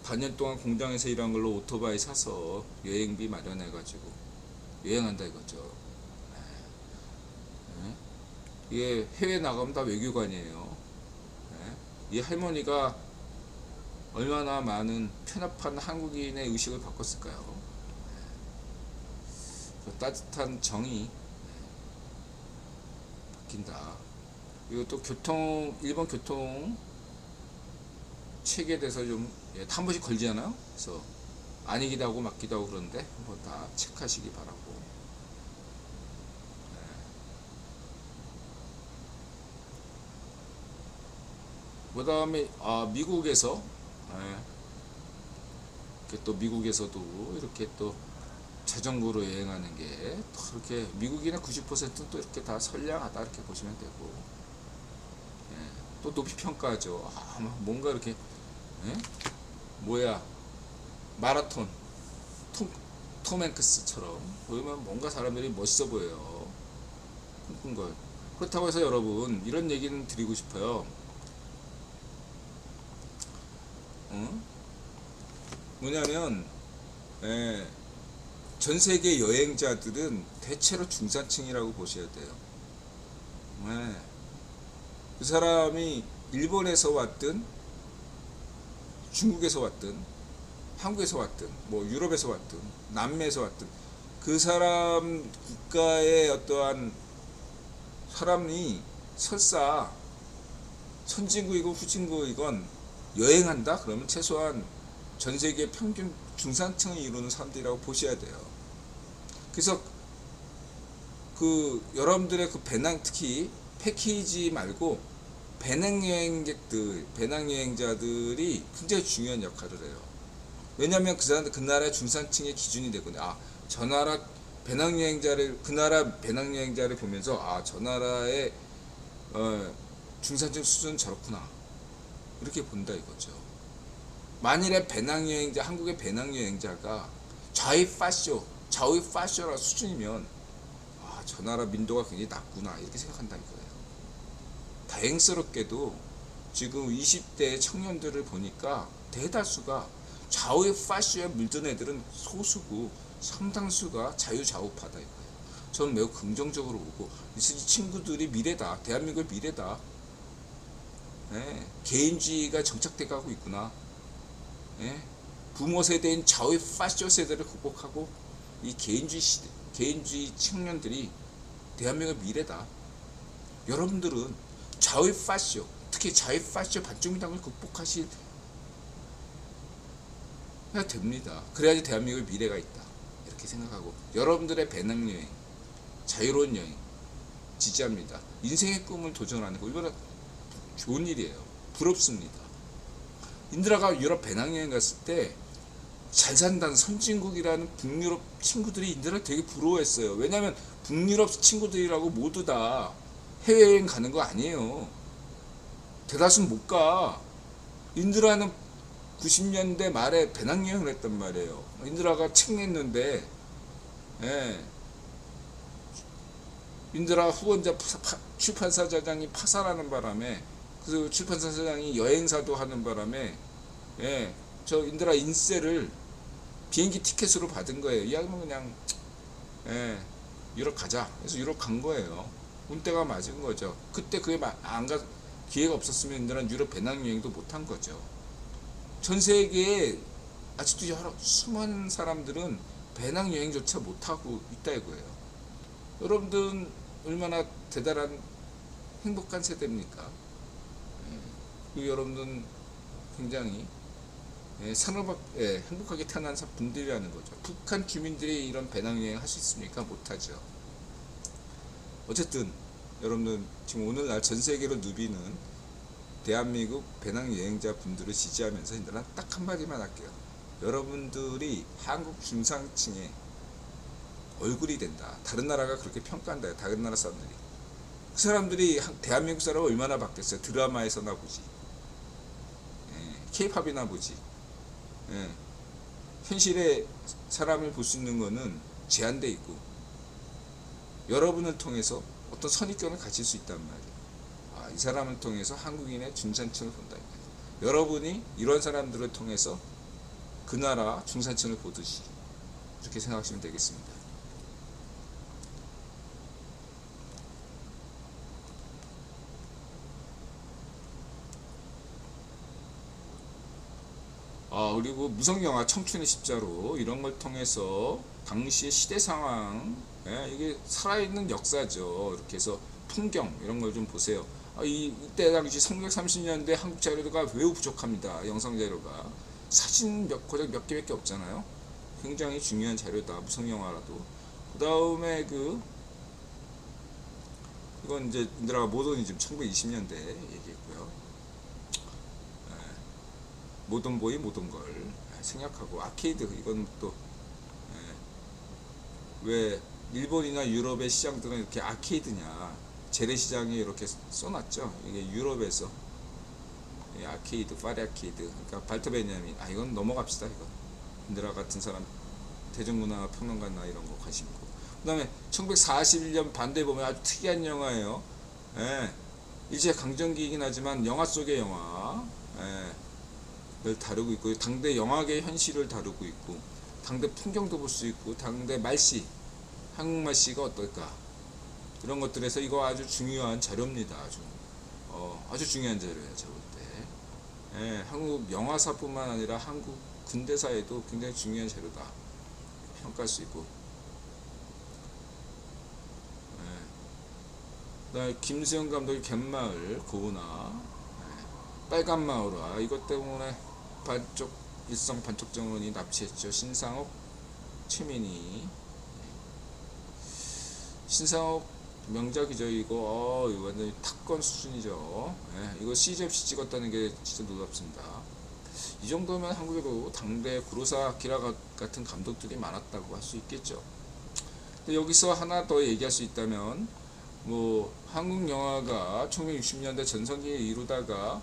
반년 동안 공장에서 일한 걸로 오토바이 사서 여행비 마련해가지고 여행한다 이거죠. 이게 해외 나가면 다 외교관이에요. 이 할머니가 얼마나 많은 편협한 한국인의 의식을 바꿨을까요? 따뜻한 정이 바뀐다. 그리고 또 일본 교통 체계에 대해서 좀 한 번씩 걸리잖아요. 그래서 아니기도 하고 맞기도 하고 그런데 한번 다 체크하시기 바라고. 그 다음에 미국에서 또 미국에서도 이렇게 또 자전거로 여행하는 게 또 이렇게 미국인의 90%는 또 이렇게 다 선량하다 이렇게 보시면 되고, 또 높이 평가하죠. 뭔가 이렇게 마라톤 톰 행크스처럼 보이면 뭔가 사람들이 멋있어 보여요. 꿈꾼 걸. 그렇다고 해서 여러분 이런 얘기는 드리고 싶어요. 뭐냐면 전 세계 여행자들은 대체로 중산층이라고 보셔야 돼요. 그 사람이 일본에서 왔든 중국에서 왔든 한국에서 왔든 뭐 유럽에서 왔든 남미에서 왔든 그 사람 국가의 어떠한 사람이 설사 선진국이고 후진국이건 여행한다? 그러면 최소한 전 세계 평균 중산층을 이루는 사람들이라고 보셔야 돼요. 그래서 그 여러분들의 그 배낭, 특히 패키지 말고 배낭여행객들, 배낭여행자들이 굉장히 중요한 역할을 해요. 왜냐하면 그 사람들 그 나라 중산층의 기준이 되거든요. 아, 저 나라 배낭여행자를, 그 나라 배낭여행자를 보면서 아, 저 나라의 중산층 수준은 저렇구나, 이렇게 본다 이거죠. 만일에 배낭여행자, 한국의 배낭여행자가 좌위파쇼라 수준이면 아, 저 나라 민도가 굉장히 낮구나, 이렇게 생각한다는 거예요. 다행스럽게도 지금 20대 청년들을 보니까 대다수가 좌우파쇼에 물든 애들은 소수고 상당수가 자유좌우파다 이거예요. 저는 매우 긍정적으로 보고 이 친구들이 미래다, 대한민국의 미래다. 예, 개인주의가 정착돼 가고 있구나. 예, 부모 세대인 좌우파쇼 세대를 극복하고 이 개인주의 청년들이 대한민국의 미래다. 여러분들은 좌우파쇼, 특히 좌우파쇼 반쪽민당을 극복하실 해야 됩니다. 그래야지 대한민국의 미래가 있다, 이렇게 생각하고 여러분들의 배낭여행, 자유로운 여행 지지합니다. 인생의 꿈을 도전하는 거 얼마나 좋은 일이에요. 부럽습니다. 인드라가 유럽 배낭여행 갔을 때 잘 산다는 선진국이라는 북유럽 친구들이 인드라를 되게 부러워했어요. 왜냐하면 북유럽 친구들이라고 모두 다 해외여행 가는 거 아니에요. 대다수는 못 가. 인드라는 90년대 말에 배낭여행을 했단 말이에요. 인드라가 책 냈는데, 예, 인드라 후원자 출판사장이 파산하는 바람에, 그 출판사장이 여행사도 하는 바람에, 예, 저 인드라 인세를 비행기 티켓으로 받은 거예요. 이야기는 그냥, 예, 유럽 가자. 그래서 유럽 간 거예요. 운때가 맞은 거죠. 그때 그게 안 가, 기회가 없었으면 인드라는 유럽 배낭여행도 못 한 거죠. 전 세계에 아직도 여러 수많은 사람들은 배낭여행조차 못하고 있다 이거예요. 여러분들은 얼마나 대단한 행복한 세대입니까? 예, 여러분들은 굉장히 행복하게 태어난 분들이라는 거죠. 북한 주민들이 이런 배낭여행 할 수 있습니까? 못하죠. 어쨌든 여러분들 지금 오늘날 전 세계로 누비는 대한민국 배낭여행자 분들을 지지하면서 딱 한마디만 할게요. 여러분들이 한국 중산층의 얼굴이 된다. 다른 나라가 그렇게 평가한다. 다른 나라 사람들이. 그 사람들이 대한민국 사람을 얼마나 봤겠어요. 드라마에서나 보지, 케이팝이나 보지. 예, 현실의 사람을 볼 수 있는 거는 제한돼 있고 여러분을 통해서 어떤 선입견을 가질 수 있단 말이에요. 아, 이 사람을 통해서 한국인의 중산층을 본다. 여러분이 이런 사람들을 통해서 그 나라 중산층을 보듯이 이렇게 생각하시면 되겠습니다. 그리고 무성영화 청춘의 십자로 이런 걸 통해서 당시의 시대 상황, 이게 살아있는 역사죠. 이렇게 해서 풍경 이런 걸 좀 보세요. 이때 당시 1930년대 한국 자료가 매우 부족합니다. 영상 자료가 사진 고작 몇 개밖에 없잖아요. 굉장히 중요한 자료다. 무성영화라도. 그 다음에 이건 이제 인드라가 모더니즘 1920년대 얘기했고요. 모던보이 모던걸 생략하고 아케이드, 이건 또 왜 일본이나 유럽의 시장들은 이렇게 아케이드냐, 재래시장에 이렇게 써놨죠. 이게 유럽에서 아케이드, 파리 아케이드. 그러니까 발터 베냐민. 이건 넘어갑시다. 이건 인드라 같은 사람 대중문화 평론가나 이런 거 관심 있고. 그 다음에 1941년 반대 보면 아주 특이한 영화예요. 일제 강점기이긴 하지만 영화 속의 영화 를 다루고 있고, 당대 영화계 현실을 다루고 있고, 당대 풍경도 볼 수 있고, 당대 말씨, 한국 말씨가 어떨까, 이런 것들에서 이거 아주 중요한 자료입니다. 아주 아주 중요한 자료예요, 제가 볼 때. 예, 한국 영화사뿐만 아니라 한국 근대사에도 굉장히 중요한 자료다 평가할 수 있고. 그다음에 김수영 감독의 갯마을 고은아, 빨간 마을화 이것 때문에 반쪽 일성 반쪽 정원이 납치했죠. 신상옥, 최민희. 신상옥 명작이죠. 이거 완전히 탑건 수준이죠. 이거 CGFC 찍었다는 게 진짜 놀랍습니다. 이 정도면 한국에도 당대 구로사 아키라 같은 감독들이 많았다고 할 수 있겠죠. 근데 여기서 하나 더 얘기할 수 있다면, 뭐 한국 영화가 1960년대 전성기에 이루다가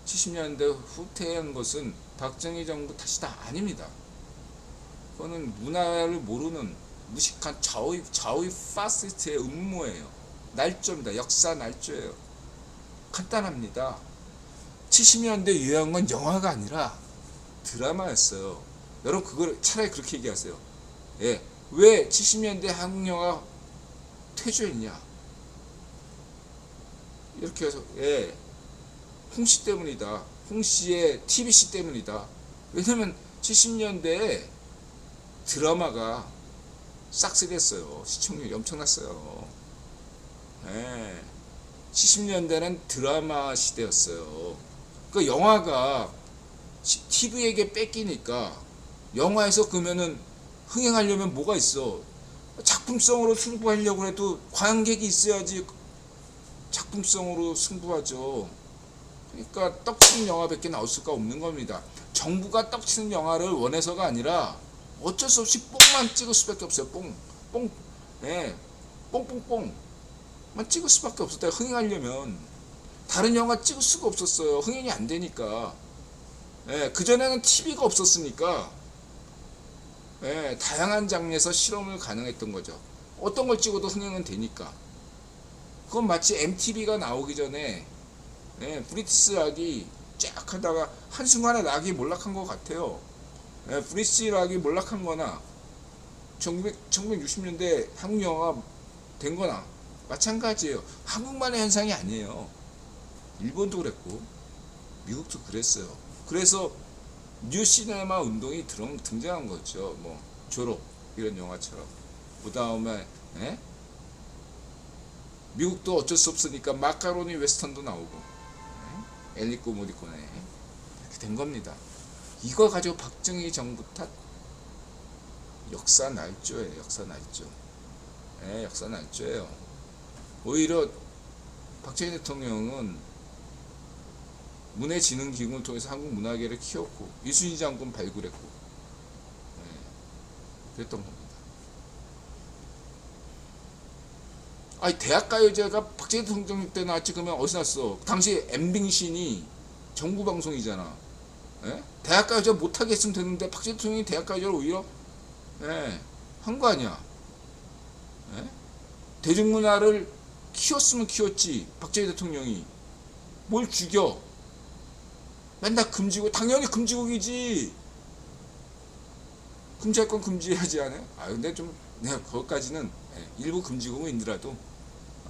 70년대 후퇴한 것은 박정희 정부 탓이다 아닙니다. 그거는 문화를 모르는 무식한 좌의 파시스트의 음모예요. 날조입니다. 역사 날조예요. 간단합니다. 70년대 유행한 건 영화가 아니라 드라마였어요. 여러분 그걸 차라리 그렇게 얘기하세요. 예, 왜 70년대 한국 영화 퇴조했냐? 이렇게 해서 홍씨 때문이다. 홍씨의 TBC 때문이다. 왜냐면 70년대에 드라마가 싹쓸이했어요. 시청률이 엄청났어요. 70년대는 드라마 시대였어요. 그 영화가 TV에게 뺏기니까 영화에서 그러면은 흥행하려면 뭐가 있어? 작품성으로 승부하려고 해도 관객이 있어야지 작품성으로 승부하죠. 그러니까 떡치는 영화밖에 나올 수가 없는 겁니다. 정부가 떡치는 영화를 원해서가 아니라 어쩔 수 없이 뽕만 찍을 수밖에 없어요. 뽕뽕뽕만 찍을 수밖에 없었다. 흥행하려면 다른 영화 찍을 수가 없었어요. 흥행이 안 되니까. 그전에는 TV가 없었으니까 다양한 장르에서 실험을 가능했던 거죠. 어떤 걸 찍어도 흥행은 되니까. 그건 마치 MTV가 나오기 전에 브리티시 락이 쫙 하다가 한순간에 락이 몰락한 것 같아요. 브리티시 락이 몰락한 거나 1960년대 한국 영화가 된 거나 마찬가지예요. 한국만의 현상이 아니에요. 일본도 그랬고 미국도 그랬어요. 그래서 뉴 시네마 운동이 등장한 거죠. 뭐 졸업 이런 영화처럼. 그 다음에 미국도 어쩔 수 없으니까 마카로니 웨스턴도 나오고 엘리코 모리코네 이렇게 된 겁니다. 이거 가지고 박정희 정부 탓? 역사 날조예요. 역사 날조. 역사 날조예요. 오히려 박정희 대통령은 문해진흥기금을 통해서 한국 문화계를 키웠고 이순신 장군 발굴했고 그랬던 겁니다. 아니 대학가요제가 박정희 대통령 때 나왔지 그러면 어디서 났어? 당시 엠빙신이 정부 방송이잖아. 대학가요제 못하게 했으면 되는데 박정희 대통령이 대학가요제를 오히려 한 거 아니야. 대중문화를 키웠으면 키웠지. 박정희 대통령이 뭘 죽여? 맨날 금지고 당연히 금지국이지. 금지할 건 금지해야지 않아요? 근데 좀 내가 거기까지는 일부 금지국인들라도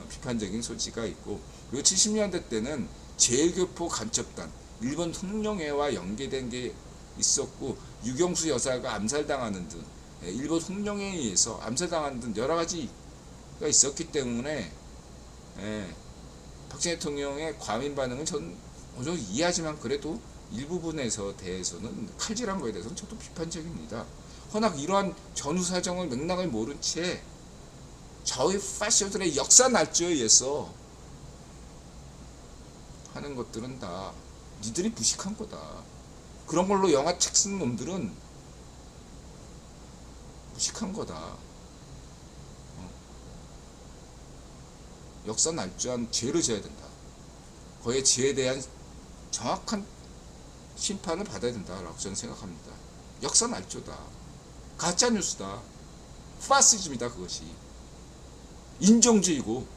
비판적인 소지가 있고, 그리고 70년대 때는 제일교포 간첩단 일본 흑룡회와 연계된 게 있었고 유경수 여사가 암살당하는 등 일본 흑룡회에 의해서 암살당하는 등 여러 가지가 있었기 때문에 박정희 대통령의 과민 반응은 저는 어느 정도 이해하지만 그래도 일부분에서 대해서는 칼질한 거에 대해서는 저도 비판적입니다. 허나 이러한 전후 사정을 맥락을 모른 채 좌의 파시스트들의 역사 날조에 의해서 하는 것들은 다 니들이 무식한 거다. 그런 걸로 영화 책 쓰는 놈들은 무식한 거다. 역사 날조한 죄를 져야 된다. 그의 죄에 대한 정확한 심판을 받아야 된다라고 저는 생각합니다. 역사 날조다. 가짜 뉴스다. 파시즘이다. 그것이 인종주의고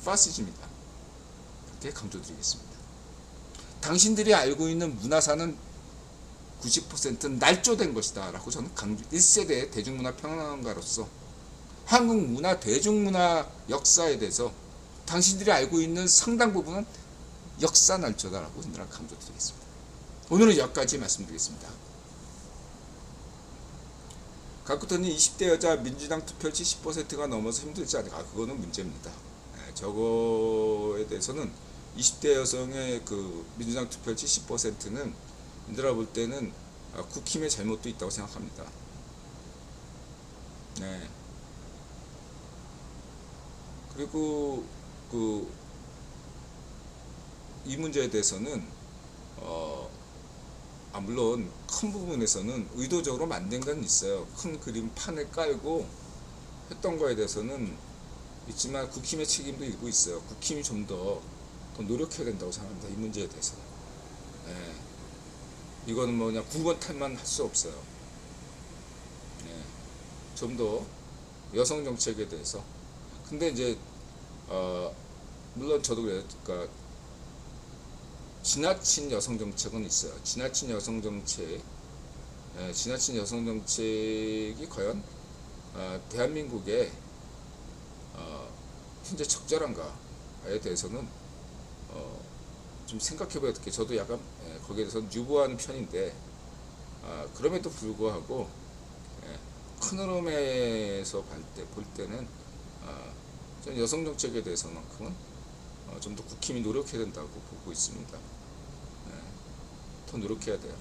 파시즘이다. 그렇게 강조드리겠습니다. 당신들이 알고 있는 문화사는 90%는 날조된 것이다 라고 저는 1세대 대중문화 평론가로서 한국 문화 대중문화 역사에 대해서 당신들이 알고 있는 상당 부분은 역사 날조다라고 힘들어 강조드리겠습니다. 오늘은 여기까지 말씀드리겠습니다. 각부터님 20대 여자 민주당 투표율 70%가 넘어서 힘들지 않을까? 그거는 문제입니다. 저거에 대해서는 20대 여성의 그 민주당 투표율 70%는 힘들어 볼 때는 국힘의 잘못도 있다고 생각합니다. 네. 그리고 이 문제에 대해서는 물론 큰 부분에서는 의도적으로 만든 건 있어요. 큰 그림 판을 깔고 했던 거에 대해서는 있지만 국힘의 책임도 일부 있어요. 국힘이 좀 더 노력해야 된다고 생각합니다. 이 문제에 대해서는. 네. 이거는 뭐 그냥 9번 탈만 할 수 없어요. 네. 좀 더 여성 정책에 대해서. 근데 이제 물론 저도 그래요. 그러니까 지나친 여성 정책은 있어요. 지나친 여성 정책이 과연 대한민국의 현재 적절한가에 대해서는 좀 생각해봐야 될 게, 저도 약간 거기에 대해서 유보하는 편인데, 그럼에도 불구하고 큰 흐름에서 볼 때는 저는 여성 정책에 대해서만큼은 좀 더 국힘이 노력해야 된다고 보고 있습니다. 더 노력해야 돼요.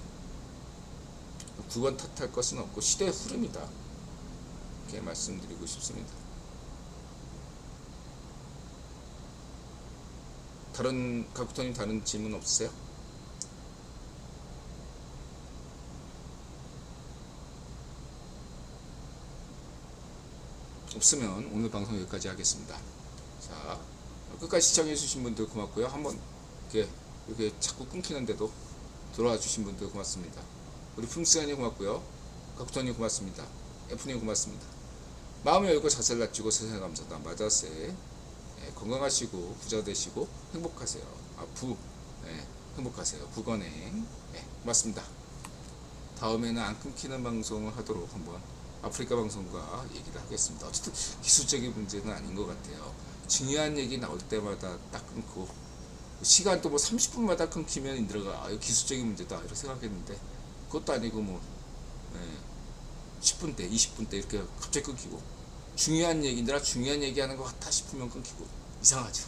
9번 탓할 것은 없고 시대의 흐름이다, 이렇게 말씀드리고 싶습니다. 각부터님 다른 질문 없으세요? 없으면 오늘 방송 여기까지 하겠습니다. 자, 끝까지 시청해 주신 분들 고맙고요. 한번 이렇게 자꾸 끊기는데도 돌아와 주신 분들 고맙습니다. 우리 풍스가님 고맙고요. 각부터님 고맙습니다. F님 고맙습니다. 마음을 열고 자세를 낮추고 세상에 감사다. 마자세. 건강하시고 부자 되시고 행복하세요. 행복하세요. 부건행. 고맙습니다. 다음에는 안 끊기는 방송을 하도록 한번 아프리카 방송과 얘기를 하겠습니다. 어쨌든 기술적인 문제는 아닌 것 같아요. 중요한 얘기 나올 때마다 딱 끊고, 시간도 뭐 30분마다 끊기면 인들어가 기술적인 문제다 이렇게 생각했는데, 그것도 아니고 뭐 10분 대 20분 대 이렇게 갑자기 끊기고, 중요한 얘기인데라 중요한 얘기하는 것 같아 싶으면 끊기고, 이상하죠.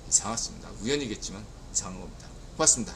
이상했습니다. 우연이겠지만 이상한 겁니다. 고맙습니다.